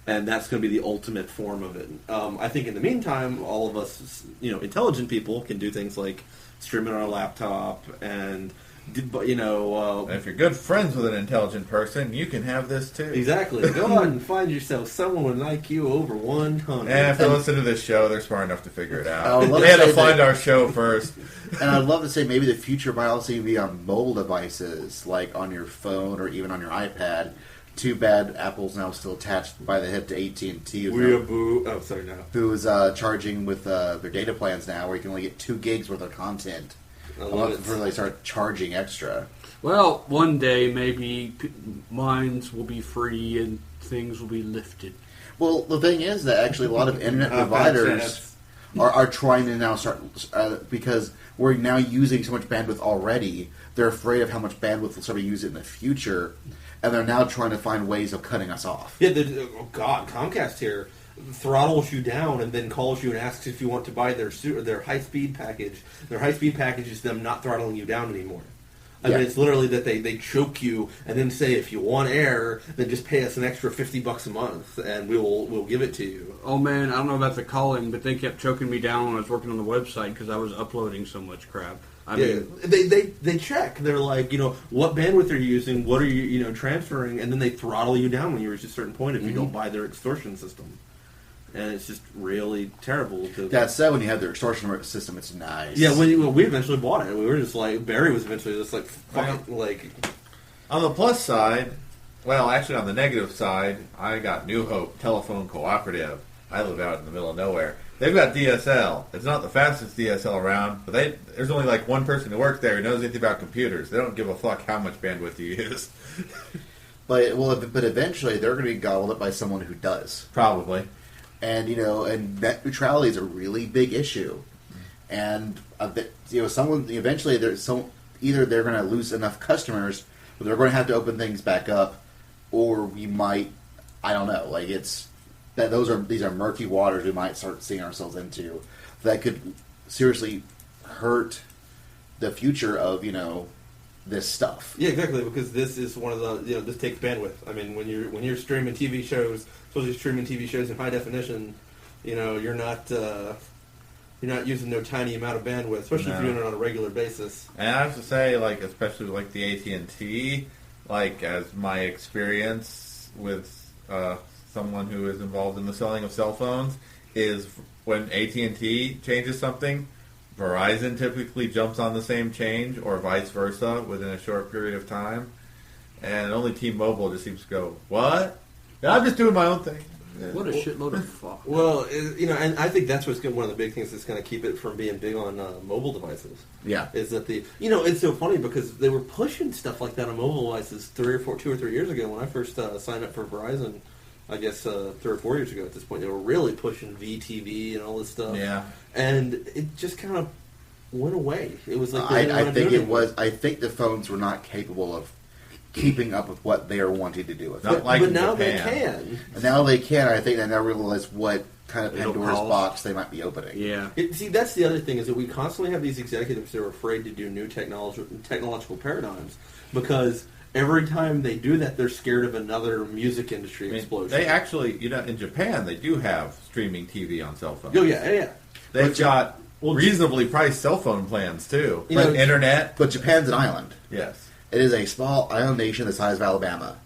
and that's going to be the ultimate form of it. I think in the meantime, all of us, intelligent people can do things like stream it on our laptop and, If you're good friends with an intelligent person, you can have this too. exactly. Go out and find yourself someone with an IQ over 100. And if they listen to this show, they're smart enough to figure it I would out. love They to had to say find that- our show first. And I'd love to say maybe the future might also be on mobile devices, like on your phone or even on your iPad. Too bad Apple's now still attached by the hip to AT&T, who's charging with their data plans now, where you can only get 2 gigs worth of content. I I'm love looking for it. they start charging extra. Well, one day maybe minds will be free and things will be lifted. Well, the thing is that actually a lot of internet providers are trying to now start, because we're now using so much bandwidth already, they're afraid of how much bandwidth we'll start to use it in the future, and they're now trying to find ways of cutting us off. Yeah, Comcast here throttles you down and then calls you and asks if you want to buy their high-speed package. Their high-speed package is them not throttling you down anymore. I mean, it's literally that they choke you and then say, if you want air, then just pay us an extra $50 a month and we'll give it to you. Oh man, I don't know about the calling, but they kept choking me down when I was working on the website because I was uploading so much crap. I mean, They check. They're like, what bandwidth are you using? What are you, transferring? And then they throttle you down when you reach a certain point if you don't buy their extortion system. and it's just really terrible. That said, when you have their extortion system, it's nice. Yeah, when we eventually bought it, we were just like, Barry was eventually just like, fuck it, like... On the plus side, well, actually on the negative side, I got New Hope Telephone Cooperative. I live out in the middle of nowhere. They've got DSL. It's not the fastest DSL around, but there's only like one person who works there who knows anything about computers. They don't give a fuck how much bandwidth you use. But eventually they're going to be gobbled up by someone who does. Probably. And and net neutrality is a really big issue. And someone eventually either they're going to lose enough customers, or they're going to have to open things back up, or we might, I don't know, like these are murky waters we might start seeing ourselves into that could seriously hurt the future of this stuff. Yeah, exactly, because this is one of the this takes bandwidth. I mean, when you're streaming TV shows, especially streaming TV shows in high definition, you're not using no tiny amount of bandwidth, especially if you're doing it on a regular basis. And I have to say, especially the AT&T, as my experience with someone who is involved in the selling of cell phones, is when AT&T changes something, Verizon typically jumps on the same change, or vice versa, within a short period of time. And only T-Mobile just seems to go, what? I'm just doing my own thing. What a shitload of fuck. Well, and I think that's what's one of the big things that's going to keep it from being big on mobile devices. Yeah. Is that it's so funny because they were pushing stuff like that on mobile devices 2 or 3 years ago when I first signed up for Verizon. I guess 3 or 4 years ago at this point, they were really pushing VTV and all this stuff. Yeah. And it just kind of went away. It was like I think the phones were not capable of keeping up with what they are wanting to do with it. But now they can. And now they can. I think they now realize what kind of Pandora's box they might be opening. Yeah. See, that's the other thing is that we constantly have these executives that are afraid to do new technological paradigms because every time they do that, they're scared of another music industry explosion. They actually, in Japan, they do have streaming TV on cell phones. Oh, yeah. They've got reasonably priced cell phone plans, too. Internet. But Japan's an island. Yes. It is a small island nation the size of Alabama.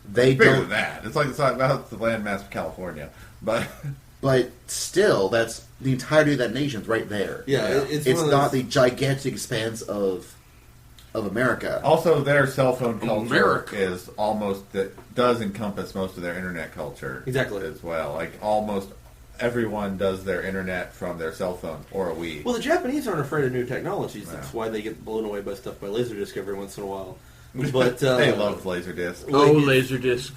It's bigger than that. It's like the size of the landmass of California. But still, that's the entirety of that nation's right there. Yeah, it's not the gigantic expanse of America. Also, their cell phone culture is does encompass most of their internet culture. Exactly. As well. Almost everyone does their internet from their cell phone or a Wii. Well, the Japanese aren't afraid of new technologies. That's why they get blown away by stuff by Laserdisc every once in a while. But they love Laserdisc. Laserdisc.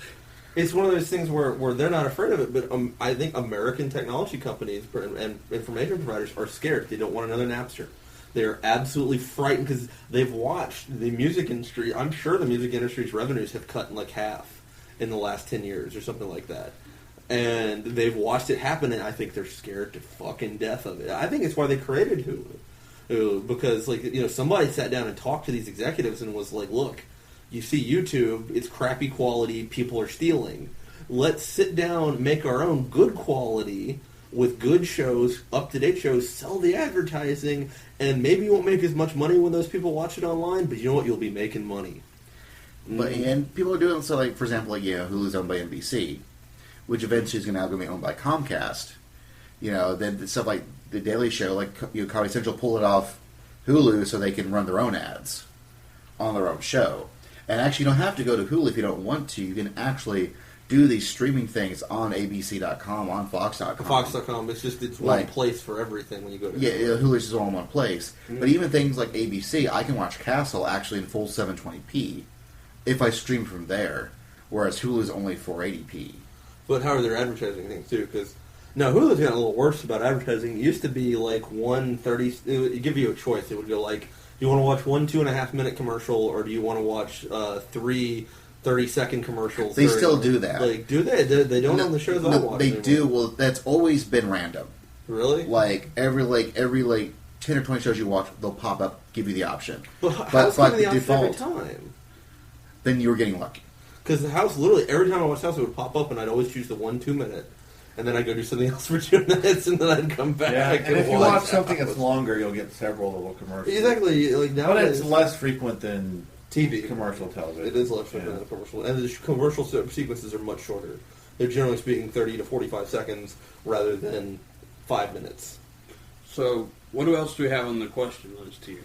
It's one of those things where they're not afraid of it, but I think American technology companies and information providers are scared. They don't want another Napster. They're absolutely frightened because they've watched the music industry. I'm sure the music industry's revenues have cut in half in the last 10 years or something like that. And they've watched it happen, and I think they're scared to fucking death of it. I think it's why they created Hulu. Because, somebody sat down and talked to these executives and was like, look, you see YouTube, it's crappy quality, people are stealing. Let's sit down, make our own good quality with good shows, up-to-date shows, sell the advertising, and maybe you won't make as much money when those people watch it online, but you know what? You'll be making money. And people are doing so, for example, Hulu's owned by NBC, which eventually is now going to be owned by Comcast. Then stuff like The Daily Show, Comedy Central pulled it off Hulu so they can run their own ads on their own show. And actually, you don't have to go to Hulu if you don't want to. You can actually do these streaming things on ABC.com, on Fox.com. Fox.com, it's one place for everything when you go to Hulu. Hulu's just all in one place. Mm-hmm. But even things like ABC, I can watch Castle actually in full 720p if I stream from there, whereas Hulu's only 480p. But how are their advertising things, too? Because now Hulu's gotten a little worse about advertising. It used to be 1:30. It would give you a choice. It would go do you want to watch 1 2.5-minute commercial, or do you want to watch 3 30-second commersions? They still do that. Do they? They don't on the shows I watch. They do. Well, that's always been random. Really? Every 10 or 20 shows you watch, they'll pop up, give you the option. But how's giving the option every time? Then you were getting lucky. Because the House, literally, every time I watched House, it would pop up, and I'd always choose the 1 2-minute. And then I'd go do something else for 2 minutes, and then I'd come back. Yeah, and if you watch something that's longer, you'll get several little commercials. Exactly. But it's less frequent than TV. Commercial television. It is less frequent than commercial. And the commercial sequences are much shorter. they're generally speaking 30 to 45 seconds rather than 5 minutes. So, what else do we have on the question list here?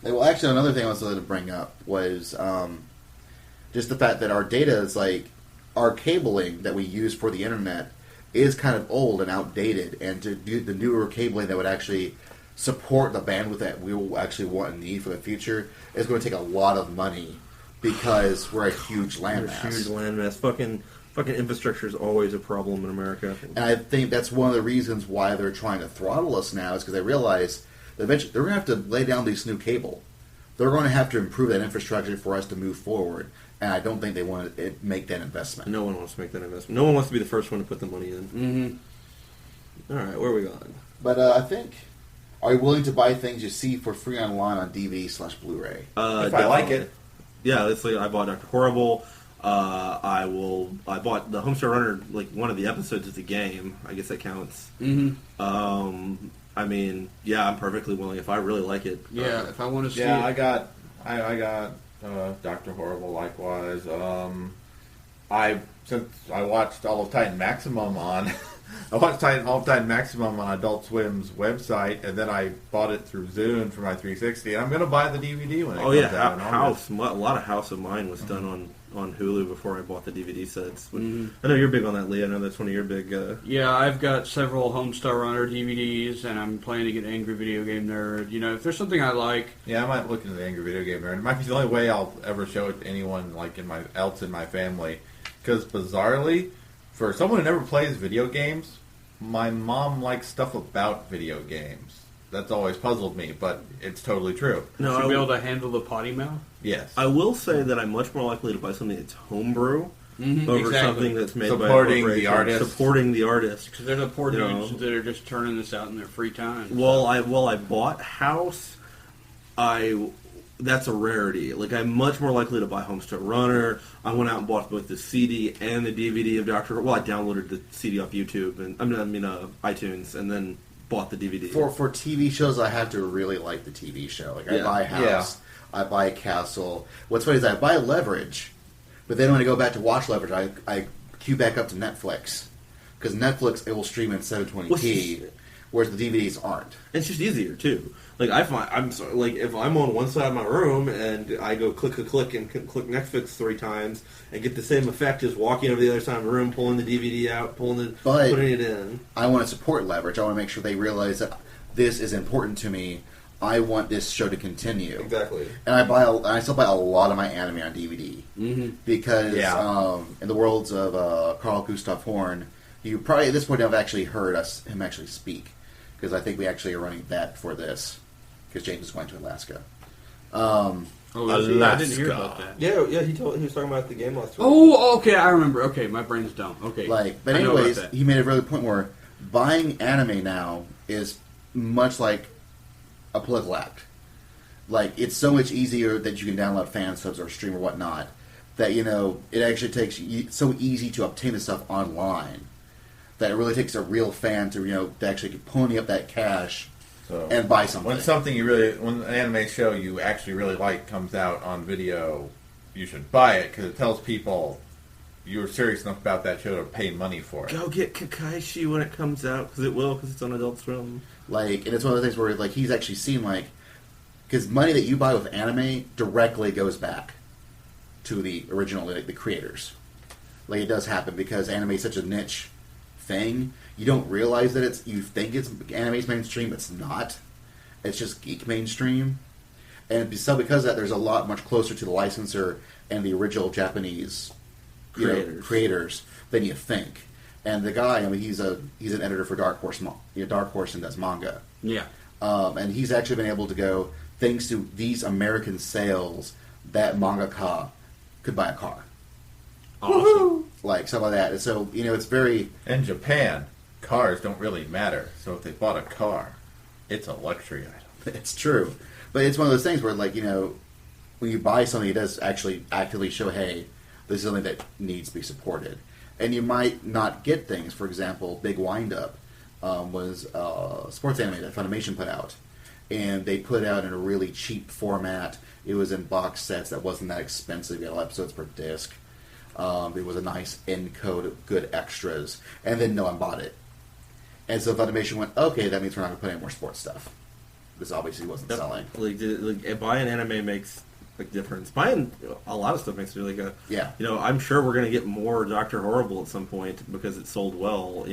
Well, actually, another thing I wanted to bring up was just the fact that our data is like our cabling that we use for the internet is kind of old and outdated, and to do the newer cabling that would actually support the bandwidth that we will actually want and need for the future is going to take a lot of money because we're a huge landmass. Huge landmass. Fucking infrastructure is always a problem in America. And I think that's one of the reasons why they're trying to throttle us now is because they realize that eventually they're going to have to lay down this new cable. They're going to have to improve that infrastructure for us to move forward. And I don't think they want to make that investment. No one wants to make that investment. No one wants to be the first one to put the money in. Mm-hmm. All right, where are we going? But I think, are you willing to buy things you see for free online on DVD/Blu-ray? If I like it. Yeah, it's like I bought Dr. Horrible. I bought the Homestar Runner, like one of the episodes of the game. I guess that counts. Mm-hmm. I mean, yeah, I'm perfectly willing if I really like it. Yeah, if I want to see Yeah, it. I got Dr. Horrible likewise. Since I watched all of Titan Maximum on all of Titan Maximum on Adult Swim's website, and then I bought it through Zune for my 360, and I'm going to buy the DVD when it comes out. A lot of House of Mine was done on Hulu before I bought the DVD sets. Mm-hmm. I know you're big on that, Lee. I know that's one of your big... Yeah, I've got several Homestar Runner DVDs, and I'm planning to get Angry Video Game Nerd. You know, if there's something I like... Yeah, I might look into the Angry Video Game Nerd. It might be the only way I'll ever show it to anyone like else in my family. Because bizarrely, for someone who never plays video games, my mom likes stuff about video games. That's always puzzled me, but it's totally true. No, Should be able to handle the potty mouth? Yes. I will say that I'm much more likely to buy something that's homebrew over something that's made supporting by a the artist. Supporting the artist. Because they're the poor dudes that are just turning this out in their free time. Well, I bought House. That's a rarity. Like, I'm much more likely to buy Homestar Runner. I went out and bought both the CD and the DVD of Dr. Well, I downloaded the CD off YouTube and iTunes, and then bought the DVD. For TV shows, I have to really like the TV show. Like, I buy House, I buy Castle. What's funny is I buy Leverage, but then when I go back to watch Leverage, I queue back up to Netflix. Because Netflix, it will stream in 720p, whereas the DVDs aren't. It's just easier, too. Like, I find, if I'm on one side of my room and I go click and click Netflix 3 times and get the same effect as walking over the other side of the room, pulling the DVD out, putting it in. I want to support Leverage. I want to make sure they realize that this is important to me. I want this show to continue. Exactly. And I still buy a lot of my anime on DVD. Mm-hmm. Because in the worlds of Carl Gustav Horn, you probably at this point have actually heard him actually speak. Because I think we actually are running that for this. Because James is going to Alaska. Alaska. I didn't hear about that. Yeah, he was talking about the game last week. Oh, okay, I remember. Okay, my brain's dumb. Okay. But anyways, he made a really point where buying anime now is much like a political act. Like, it's so much easier that you can download fan subs or stream or whatnot that, it actually takes so easy to obtain this stuff online that it really takes a real fan to actually pony up that cash and buy something. When an anime show you actually really like comes out on video, you should buy it because it tells people you're serious enough about that show to pay money for it. Go get Kakaishi when it comes out, because it will, because it's on Adult Swim. And it's one of the things where he's actually seen because money that you buy with anime directly goes back to the original the creators. It does happen because anime is such a niche thing. You don't realize that you think it's anime's mainstream. It's not. It's just geek mainstream. And so because of that, there's a lot much closer to the licensor and the original Japanese creators than you think. And the guy, he's an editor for Dark Horse. Dark Horse and does manga. Yeah. And he's actually been able to go, thanks to these American sales, that mangaka could buy a car. Awesome. Woo-hoo! Something like that. And so, it's very... In Japan, cars don't really matter. So if they bought a car, it's a luxury item. It's true. But it's one of those things where, when you buy something, it does actually actively show, hey, this is something that needs to be supported. And you might not get things. For example, Big Wind-Up was a sports anime that Funimation put out. And they put it out in a really cheap format. It was in box sets that wasn't that expensive. You had all episodes per disc. It was a nice end code of good extras, and then no one bought it. And so Funimation went, okay, that means we're not going to put any more sports stuff. This obviously wasn't selling. Like buying anime makes a difference. Buying a lot of stuff makes really good. Yeah. I'm sure we're going to get more Dr. Horrible at some point because it sold well.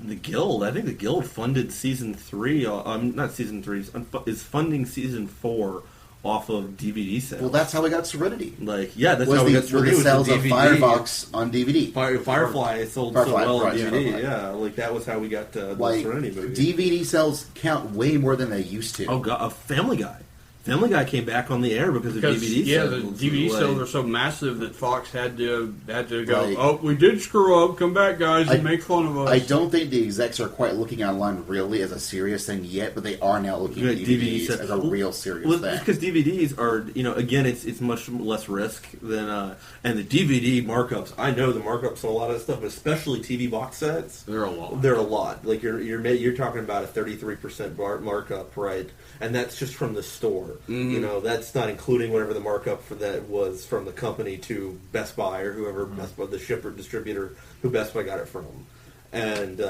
The Guild, I think the Guild funded season 3, not season 3, is funding season 4 off of DVD sales. Well, that's how we got Serenity. That's how we got Serenity. The sales of Firefox on DVD. Firefly sold so well on DVD. Firefly. Yeah, that was how we got the Serenity movie. DVD sales count way more than they used to. Oh God, Family Guy. Family Guy came back on the air because of DVD sales. Yeah, the DVD sales are so massive that Fox had to go, oh, we did screw up, come back, guys, and make fun of us. I don't think the execs are quite looking online really as a serious thing yet, but they are now looking at DVDs as a real serious thing. Because DVDs are, again, it's much less risk than, and the DVD markups, I know the markups on a lot of stuff, but especially TV box sets. They're a lot. They're a lot. Like, you're talking about a 33% markup, right? And that's just from the store. Mm-hmm. That's not including whatever the markup for that was from the company to Best Buy or whoever Best Buy, the shipper, distributor who Best Buy got it from. And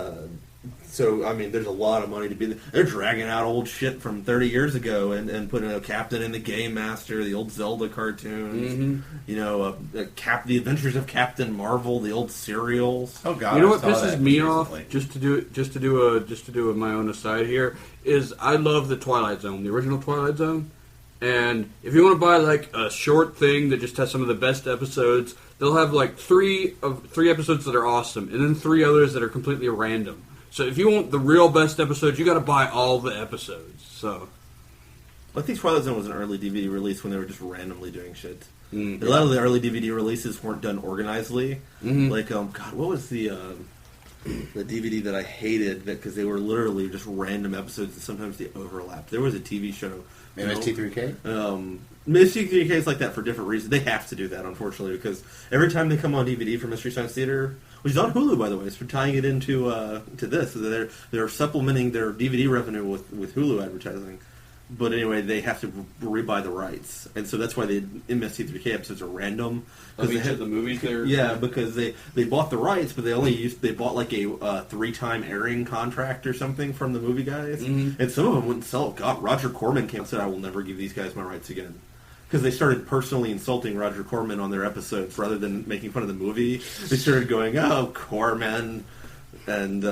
so, I mean, there's a lot of money to be there. They're dragging out old shit from 30 years ago and putting a Captain and the Game Master, the old Zelda cartoons, the Adventures of Captain Marvel, the old serials. Oh God! You know what pisses me off? Just to do my own aside here is I love the Twilight Zone, the original Twilight Zone. And if you want to buy like a short thing that just has some of the best episodes, they'll have like three episodes that are awesome, and then 3 others that are completely random. So if you want the real best episodes, you got to buy all the episodes. So I think Twilight Zone was an early DVD release when they were just randomly doing shit. A lot of the early DVD releases weren't done organizedly. Mm-hmm. Like, God, what was the DVD that I hated because they were literally just random episodes and sometimes they overlapped. There was a TV show. MST3K? MST3K is like that for different reasons. They have to do that, unfortunately, because every time they come on DVD for Mystery Science Theater, which is on Hulu, by the way, so we're tying it into to this. So they're supplementing their DVD revenue with Hulu advertising. But anyway, they have to rebuy the rights, and so that's why the MST3K episodes are random. Because they had the movies there. Yeah, because they bought the rights, but they bought like a 3-time airing contract or something from the movie guys, and some of them wouldn't sell it. God, Roger Corman came and said, "I will never give these guys my rights again." Because they started personally insulting Roger Corman on their episodes rather than making fun of the movie. They started going, "Oh, Corman," and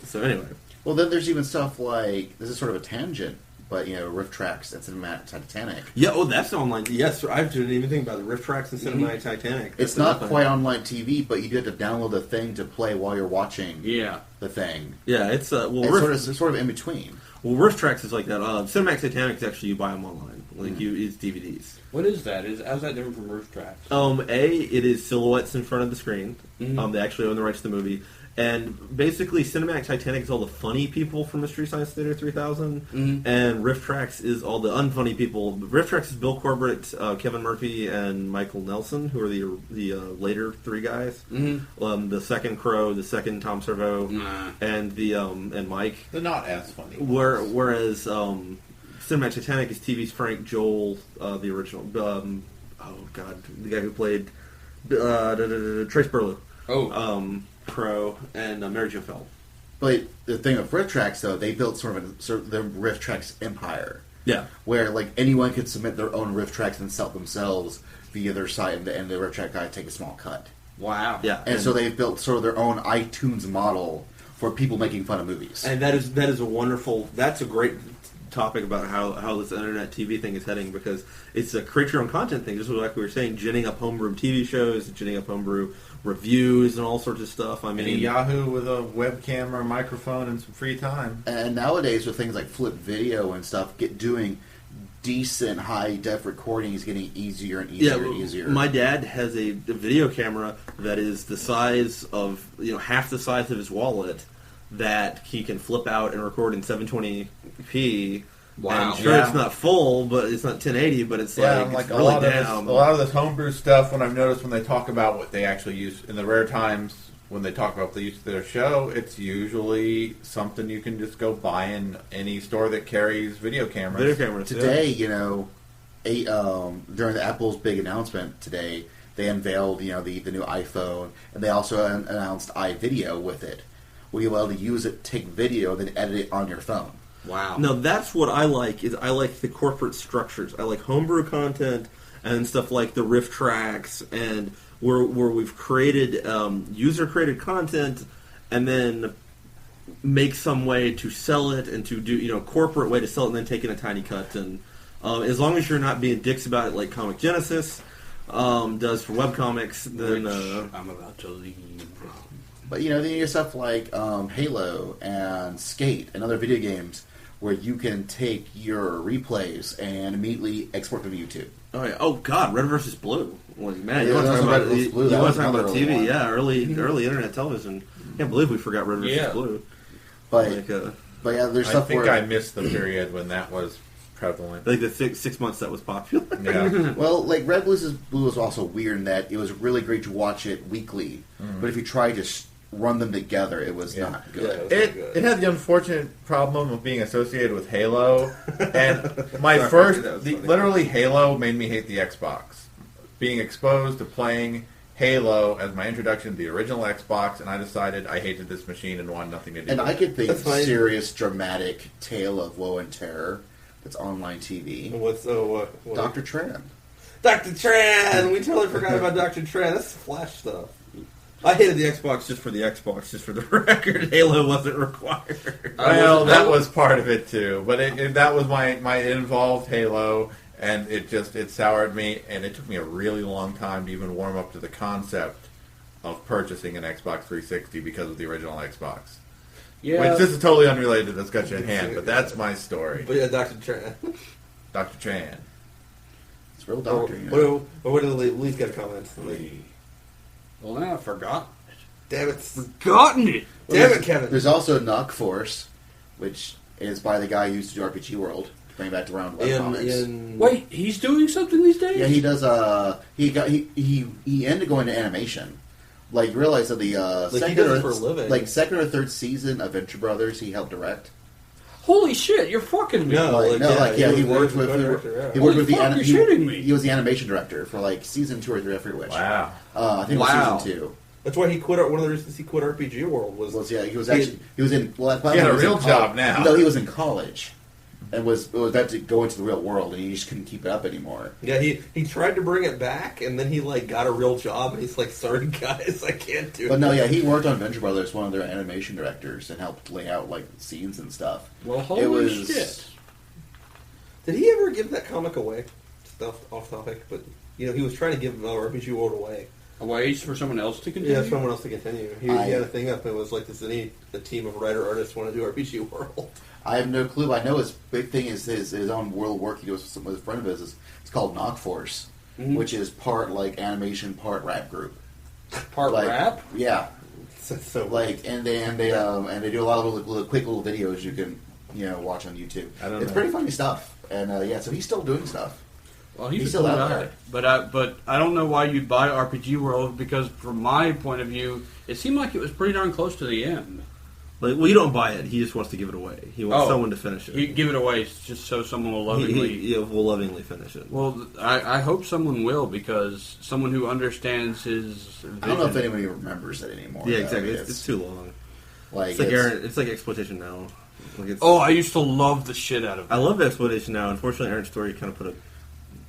so anyway. Well, then there's even stuff like, this is sort of a tangent, but, Riff Tracks and Cinematic Titanic. Yeah, that's online. Yes, I didn't even think about the Riff Tracks and Cinematic Titanic. It's not quite online TV, but you do have to download the thing to play while you're watching the thing. Yeah, it's sort of in between. Well, Riff Tracks is like that. Cinematic Titanic is actually you buy them online. It's DVDs. What is that? How's that different from Riff Tracks? It is silhouettes in front of the screen. They actually own the rights to the movie. And basically, Cinematic Titanic is all the funny people from Mystery Science Theater 3000, and Riff Tracks is all the unfunny people. Riff Tracks is Bill Corbett, Kevin Murphy, and Michael Nelson, who are the later 3 guys. The second Crow, the second Tom Servo, and Mike. They're not as funny. Whereas Cinematic Titanic is TV's Frank Joel, the original. The guy who played Trace Burlew. Crow and Mary Jo Feld. But the thing with Riff Tracks, though, they built sort of the Riff Tracks empire. Yeah. Where, like, anyone could submit their own Riff Tracks and sell it themselves via their site, and the Riff Track guys take a small cut. Wow. Yeah. And so they've built sort of their own iTunes model for people making fun of movies. And that is a wonderful... That's a great topic about how this internet TV thing is heading, because it's a create your own content thing, just like we were saying, ginning up homebrew TV shows, ginning up homebrew reviews and all sorts of stuff. I mean, Yahoo with a webcam or a microphone and some free time. And nowadays with things like Flip Video and stuff, doing decent high-def recording is getting easier and easier and easier. My dad has a video camera that is the size of, half the size of his wallet, that he can flip out and record in 720p. Wow. I'm sure it's not full, but it's not 1080, but it's it's a really lot down. A lot of this homebrew stuff, when I've noticed when they talk about what they actually use, in the rare times when they talk about the use of their show, it's usually something you can just go buy in any store that carries video cameras. Today, during the Apple's big announcement today, they unveiled the new iPhone, and they also announced iVideo with it, where you'll be able to use it, take video, then edit it on your phone. Wow. No, that's what I like. Is I like the corporate structures. I like homebrew content and stuff like the riff tracks, and where we've created user created content, and then make some way to sell it and to do a corporate way to sell it, and then taking a tiny cut. And as long as you're not being dicks about it like Comic Genesis does for webcomics, then I'm about to leave. But then you have stuff like Halo and Skate and other video games where you can take your replays and immediately export them to YouTube. Oh yeah! Oh God! Red versus Blue. Well, man, Yeah, you want to that's talk about Red versus Blue. That was talk about another TV? one. Yeah, early internet television. Can't believe we forgot Red versus Blue. But but yeah, there's stuff I think where I missed the period when that was prevalent. like the 6 months that was popular. Yeah. well, like Red versus Blue was also weird in that it was really great to watch it weekly, but if you tried to run them together, it was not good. It had the unfortunate problem of being associated with Halo, and literally Halo made me hate the Xbox. Being exposed to playing Halo as my introduction to the original Xbox, and I decided I hated this machine and wanted nothing to do And with I it. could think serious, dramatic tale of woe and terror that's online TV. What's what? Dr. Tran. Dr. Tran! We totally forgot about Dr. Tran. That's Flash stuff. I hated the Xbox just for the Xbox, just for the record. Halo wasn't required. Well, that was part of it too, but that was my it involved Halo, and it soured me, and it took me a really long time to even warm up to the concept of purchasing an Xbox 360 because of the original Xbox. Yeah. Which this is totally unrelated to the discussion at hand, but that's my story. But yeah, Dr. Tran. Dr. Tran. It's real doctor. What did Lee's got a comment? Well, now I've forgotten. Damn it. Forgotten it! Damn it, Kevin. There's also Knock Force, which is by the guy who used to do RPG World, to bring back to Round Webcomics. Wait, he's doing something these days? Yeah, he does. He ended going to animation. Like, you realize that the he does it for a living. second or third season of Venture Brothers, he helped direct. Holy shit, you're fucking me. No. He worked with you're shitting me. He was the animation director for like season 2 or 3, I forget which. Wow. I think it was season 2. That's why he quit. One of the reasons he quit RPG World was He was in. Well, He had a real job now. No, he was in college, and was about to go into the real world, and he just couldn't keep it up anymore. Yeah, he tried to bring it back, and then he got a real job, and he's like, "Sorry, guys, I can't do it." But no, yeah, he worked on Venture Brothers, one of their animation directors, and helped lay out like scenes and stuff. Well, holy shit! Did he ever give that comic away? Stuff off topic, but he was trying to give RPG World away. A ways for someone else to continue? Yeah, someone else to continue. He had a thing up, and it was like this. The team of writer-artists want to do RPG World. I have no clue. I know his big thing is his own world work he does with a friend of his. It's called Knock Force, which is part like animation, part rap group. Part rap? Yeah. So and they do a lot of little quick little videos you can watch on YouTube. It's pretty funny stuff. And so he's still doing stuff. Well, he's still a out guy. there. But I don't know why you'd buy RPG World, because from my point of view, it seemed like it was pretty darn close to the end. You don't buy it. He just wants to give it away. He wants someone to finish it. He'd give it away just so someone will lovingly... will lovingly finish it. Well, I hope someone will, because someone who understands his vision. I don't know if anybody remembers it anymore. Yeah, exactly. It's too long. It's like Exploitation Now. I used to love the shit out of it. I love Exploitation Now. Unfortunately, Aaron's Story kind of put a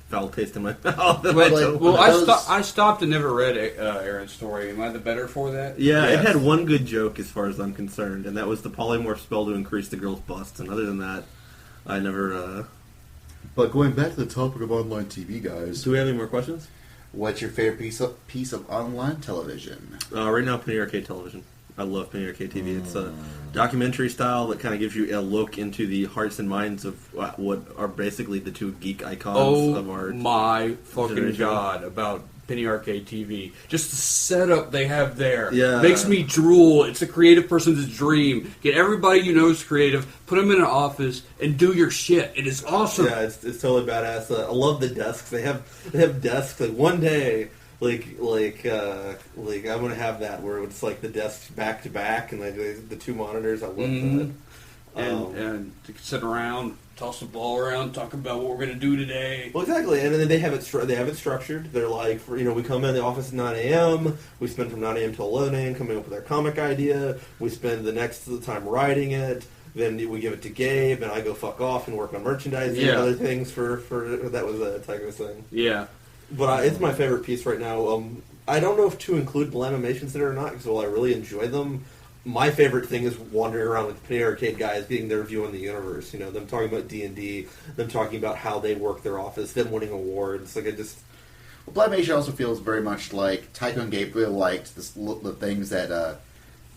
foul taste in my mouth. I stopped and never read Aaron's Story. Am I the better for that? Yeah, yes. It had one good joke as far as I'm concerned, and that was the polymorph spell to increase the girl's bust. And other than that, I never... But going back to the topic of online TV, guys... Do we have any more questions? What's your favorite piece of online television? Right now, Penny Arcade Television. I love Penny Arcade TV. It's a documentary style that kind of gives you a look into the hearts and minds of what are basically the two geek icons of our my fucking generation. God, about Penny Arcade TV. Just the setup they have there makes me drool. It's a creative person's dream. Get everybody you know is creative, put them in an office, and do your shit. It is awesome. Yeah, it's totally badass. I love the desks. They have desks. Like one day... I'm gonna have that where it's like the desks back to back and the two monitors. I love that. And to sit around. toss the ball around, talk about what we're going to do today. Well, exactly, and then they have it. They have it structured. They're like, we come in the office at 9 a.m. We spend from 9 a.m. till 11 a.m. coming up with our comic idea. We spend the next time writing it. Then we give it to Gabe, and I go fuck off and work on merchandising and other things for that was a Tiger's thing. Yeah, but it's my favorite piece right now. I don't know if to include Blamimations in it or not, because while I really enjoy them, my favorite thing is wandering around with Penny Arcade guys, getting their view on the universe. Them talking about D&D, them talking about how they work their office, them winning awards. Like, Blamation also feels very much like Tycho and Gabe really liked the things that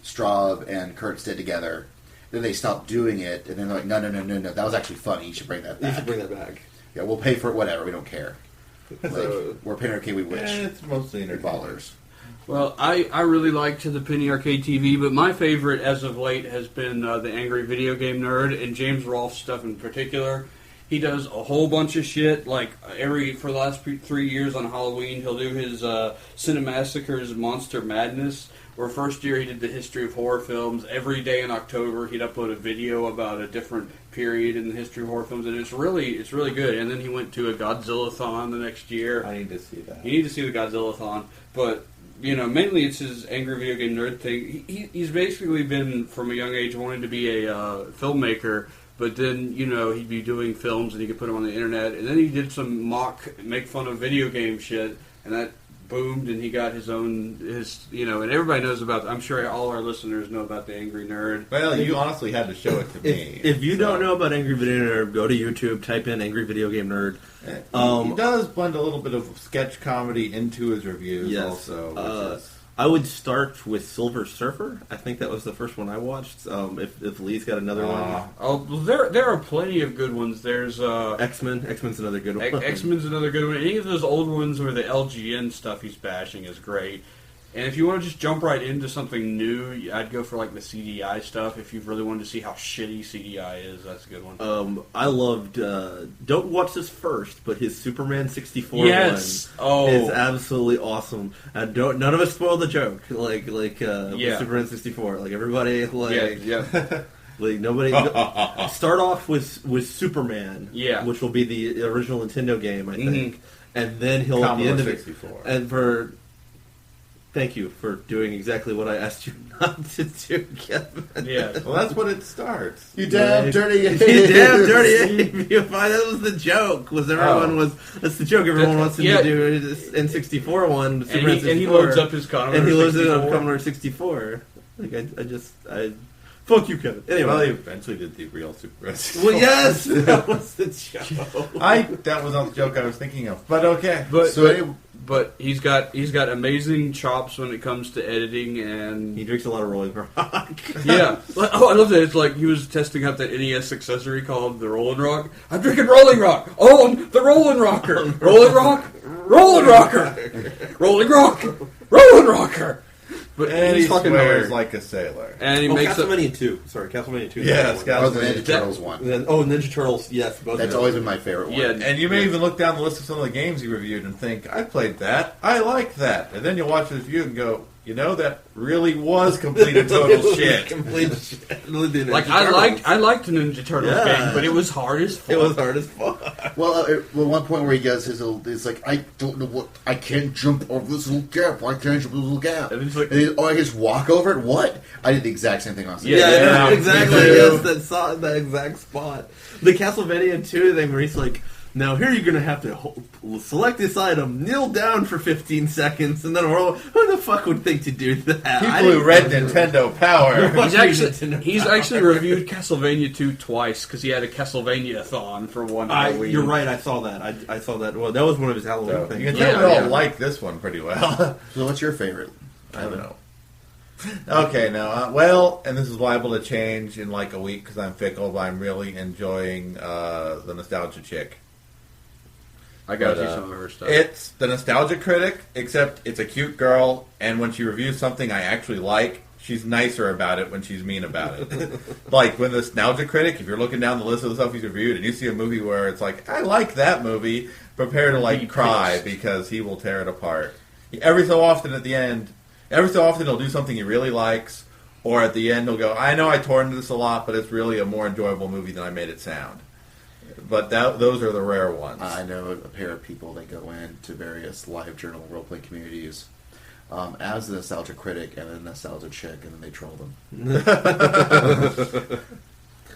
Straub and Kurtz did together. Then they stopped doing it, and then they're like, no, that was actually funny. You should bring that back. Yeah, we'll pay for it, whatever. We don't care. We're Penny Arcade, we wish. It's mostly ballers. Well, I really liked the Penny Arcade TV, but my favorite as of late has been the Angry Video Game Nerd, and James Rolfe's stuff in particular. He does a whole bunch of shit, like for the last 3 years on Halloween, he'll do his Cinemassacres Monster Madness, where first year he did the history of horror films. Every day in October he'd upload a video about a different period in the history of horror films, and it's really good. And then he went to a Godzilla-thon the next year. I need to see that. You need to see the Godzilla-thon, but mainly it's his Angry Video Game Nerd thing. He's basically been, from a young age, wanting to be a filmmaker, but then, he'd be doing films and he could put them on the internet. And then he did some make fun of video game shit, and that boomed, and he got his own, and everybody knows about, I'm sure all our listeners know about the Angry Nerd. Well, you honestly had to show it to me. If you don't know about Angry Video Nerd, go to YouTube, type in Angry Video Game Nerd. He does blend a little bit of sketch comedy into his reviews also. I would start with Silver Surfer. I think that was the first one I watched. If Lee's got another one. Oh, there are plenty of good ones. There's X-Men. X-Men's another good one. X-Men's another good one. Any of those old ones where the LGN stuff he's bashing is great. And if you want to just jump right into something new, I'd go for like the CDI stuff. If you really wanted to see how shitty CDI is, that's a good one. I loved. Don't watch this first, but his Superman 64 one is absolutely awesome. And none of us spoil the joke. Like Superman 64. Like everybody, like nobody. Start off with Superman, which will be the original Nintendo game, I think, and then he'll at the end of it. 64. And thank you for doing exactly what I asked you not to do, Kevin. Yeah. Well, that's what it starts. You damn dirty ape. You damn dirty ape. That was the joke. That's the joke everyone wants him to do. N64 one. And he loads up his Commodore 64. And he loads it up Commodore 64. Like, I fuck you, Kevin. Anyway. Well, he eventually did the real Super SC4. Well, yes! That was the joke. That was not the joke I was thinking of. But okay. But he's got amazing chops when it comes to editing, and he drinks a lot of Rolling Rock. Yeah. Oh, I love that. It's like he was testing out that NES accessory called the Rolling Rock. I'm drinking Rolling Rock. Oh, the Rolling Rocker. Rolling Rock. Rolling Rocker. Rolling Rock. Rolling Rocker. But and he's fucking swears like a sailor. And he makes Castlevania 2. Sorry, Castlevania 2. Yes, the Ninja Turtles one. Ninja Turtles. Yes, both. That's always been my favorite one. Yeah, and you may even look down the list of some of the games he reviewed and think, I played that. I like that. And then you'll watch the review and go, that really was complete and total shit. Complete shit. Like I liked the Ninja Turtles game, but it was hard as fuck. It was hard as fuck. Well, one point where he does it's like, I don't know what, I can't jump over this little gap. Why can't I jump over this little gap? And he's like, I just walk over it? What? I did the exact same thing on Sunday. Yeah, exactly. Yes, that exact spot. The Castlevania 2 thing where he's like, now here you're going to have to select this item, kneel down for 15 seconds, and then roll. Who the fuck would think to do that? People who read Nintendo Power. He's actually reviewed Castlevania 2 twice, because he had a Castlevania-a-thon for one Halloween. You're right, I saw that. I saw that. Well, that was one of his Halloween things. You can tell we all like this one pretty well. So what's your favorite? I don't know. Okay, now, and this is liable to change in like a week because I'm fickle, but I'm really enjoying the Nostalgia Chick. I gotta see some of her stuff. It's the Nostalgia Critic, except it's a cute girl, and when she reviews something I actually like, she's nicer about it when she's mean about it. Like, when the Nostalgia Critic, if you're looking down the list of the stuff he's reviewed, and you see a movie where it's like, I like that movie, prepare to, cry, because he will tear it apart. Every so often he'll do something he really likes, or at the end he'll go, I know I tore into this a lot, but it's really a more enjoyable movie than I made it sound. But those are the rare ones. I know a pair of people that go into various live journal role-playing communities as the nostalgia critic and the nostalgia chick, and then they troll them.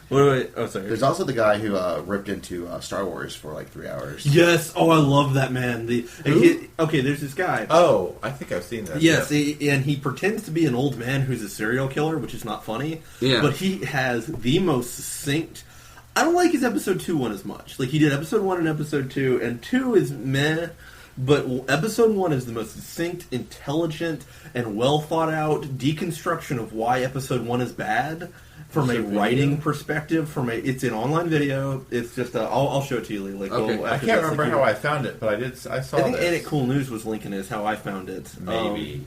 Sorry. There's also the guy who ripped into Star Wars for like 3 hours. Yes. Oh, I love that man. There's this guy. Oh, I think I've seen that. Yes, and he pretends to be an old man who's a serial killer, which is not funny. Yeah. But he has the most succinct... I don't like his episode 2 one as much. Like, he did episode 1 and episode 2, and 2 is meh, but episode 1 is the most succinct, intelligent, and well thought out deconstruction of why episode 1 is bad from a writing perspective. It's an online video. It's just I'll show it to you, Lee. Like, okay. I can't remember how I found it, but I saw it. I think Edit Cool News was linking it is how I found it. Maybe.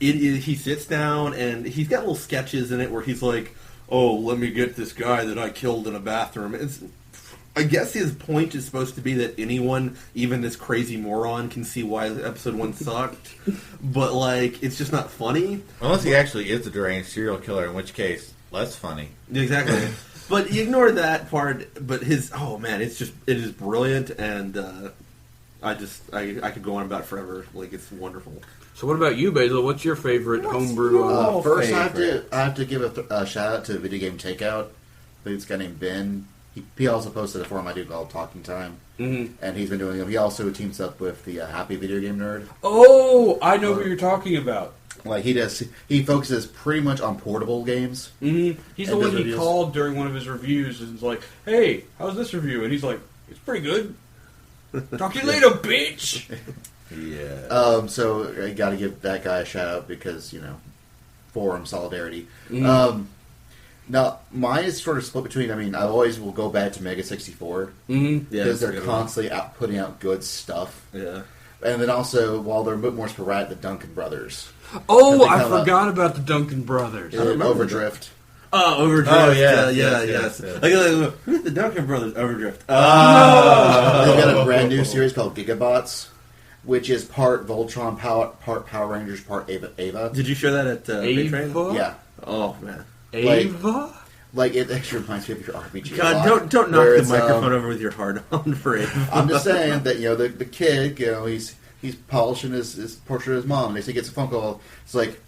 He sits down and he's got little sketches in it where he's like, oh, let me get this guy that I killed in a bathroom. I guess his point is supposed to be that anyone, even this crazy moron, can see why episode 1 sucked. But, like, it's just not funny. Unless he actually is a deranged serial killer, in which case, less funny. Exactly. But you ignore that part, but it is brilliant, and I could go on about it forever. Like, it's wonderful. So what about you, Basil? What's your favorite homebrew? First, I have to give a shout out to Video Game Takeout. I think this guy named Ben. He also posted a forum I do called Talking Time, and he's been doing them. He also teams up with the Happy Video Game Nerd. Oh, I know who you're talking about. Like he focuses pretty much on portable games. Mm-hmm. He's the one he called during one of his reviews and was like, "Hey, how's this review?" And he's like, "It's pretty good. Talk to you later, bitch." Yeah. So I got to give that guy a shout out because forum solidarity. Now mine is sort of split between. I mean, I always will go back to Mega 64 because they're constantly putting out good stuff. Yeah. And then also, while they're a bit more sporadic, the Duncan Brothers. Oh, I forgot about the Duncan Brothers. Overdrift. Oh, Overdrift. Oh, yeah. Yes. Like, who's the Duncan Brothers? Overdrift. They've got a brand new series called Gigabots, which is part Voltron, part Power Rangers, part Ava. Did you share that at Ava? Train? Yeah. Oh, man. Ava? Like, it actually reminds me of your RPG. God, don't knock the microphone over with your hard-on for Ava. I'm just saying that, the kid, he's polishing his portrait of his mom, and he gets a phone call. It's like,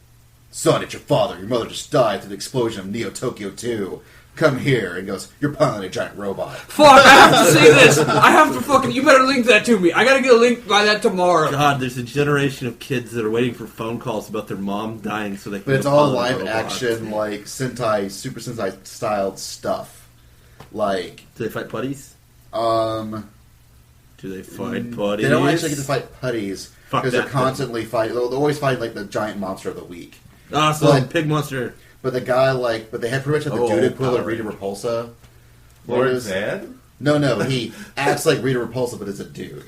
son, it's your father. Your mother just died through the explosion of Neo Tokyo 2. Come here. And he goes, you're piloting a giant robot. Fuck, I have to see this. I have to fucking... You better link that to me. I gotta get a link by that tomorrow. God, there's a generation of kids that are waiting for phone calls about their mom dying so they can... But it's all live action, like, Sentai, Super Sentai-styled stuff. Like... Do they fight putties? Do they fight putties? They don't actually get to fight putties. Fuck because that. they're constantly fighting... They'll always fight, like, the giant monster of the week. Awesome, Pig Monster. But the guy, but they had pretty much had the dude equivalent of Rita Repulsa. Lord Zed? No, he acts like Rita Repulsa, but is a dude.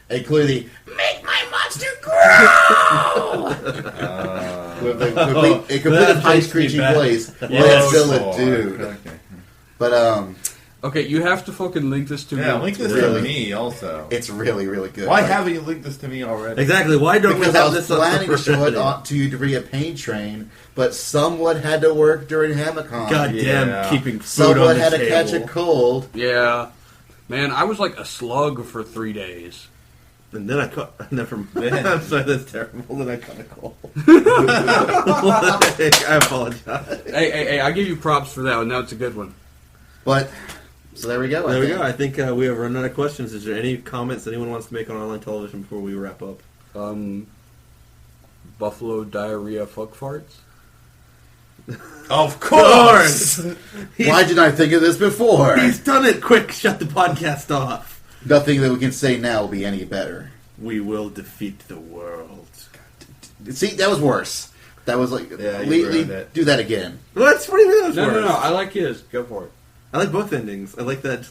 And clearly, make my monster grow! With a complete high-screeching voice, but it's still a dude. Okay. But, Okay, you have to fucking link this to me. Yeah, link this to me also. It's really, really good. Why haven't you linked this to me already? Exactly, why don't we Because have I was this planning to show it on to you via Pain Train, but someone had to work during HamaCon. Goddamn, keeping food Someone on the had table. to catch a cold. Yeah. Man, I was like a slug for 3 days. And then I caught... Never mind. I'm sorry, that's terrible. Then I caught a cold. I apologize. Hey, I give you props for that one. Now it's a good one. But... So there we go. There we go. I think we have run out of questions. Is there any comments anyone wants to make on online television before we wrap up? Buffalo diarrhea fuck farts? Of course! Why didn't I think of this before? He's done it! Quick, shut the podcast off. Nothing that we can say now will be any better. We will defeat the world. See, that was worse. That was like... Yeah, do that again. What do you mean that was worse? No. I like his. Go for it. I like both endings. I like that, I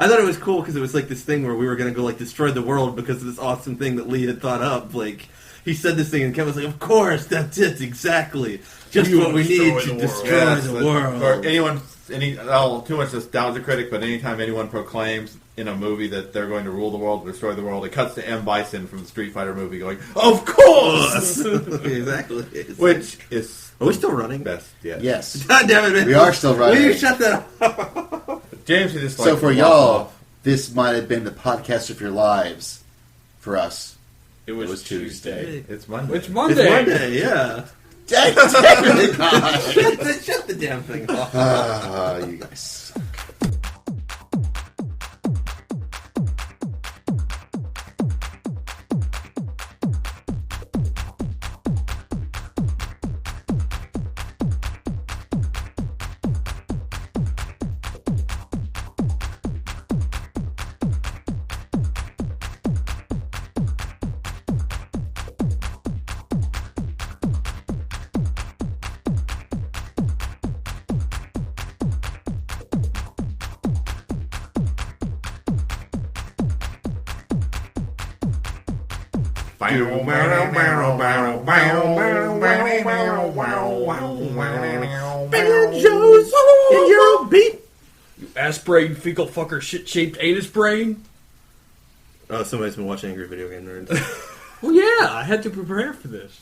thought it was cool because it was like this thing where we were going to go, destroy the world because of this awesome thing that Lee had thought up. He said this thing and Kevin was like, of course, that's it, exactly. Just what we need to destroy the world. For anyone, too much nostalgia critic, but anytime anyone proclaims in a movie that they're going to rule the world, destroy the world, it cuts to M. Bison from the Street Fighter movie going, of course! Exactly. Which is... Are we still running? Best, Yes. God damn it, man. We are still running. Will you shut that off? James, you just So for y'all, this might have been the podcast of your lives. For us, It was Tuesday. It's Monday. It's Monday. It's Monday, yeah. dang it! Shut the damn thing off. You guys. Banjos in your beat. Ass-brain, fecal fucker, shit-shaped anus brain. Oh, somebody's been watching Angry Video Game Nerds. Well, yeah, I had to prepare for this.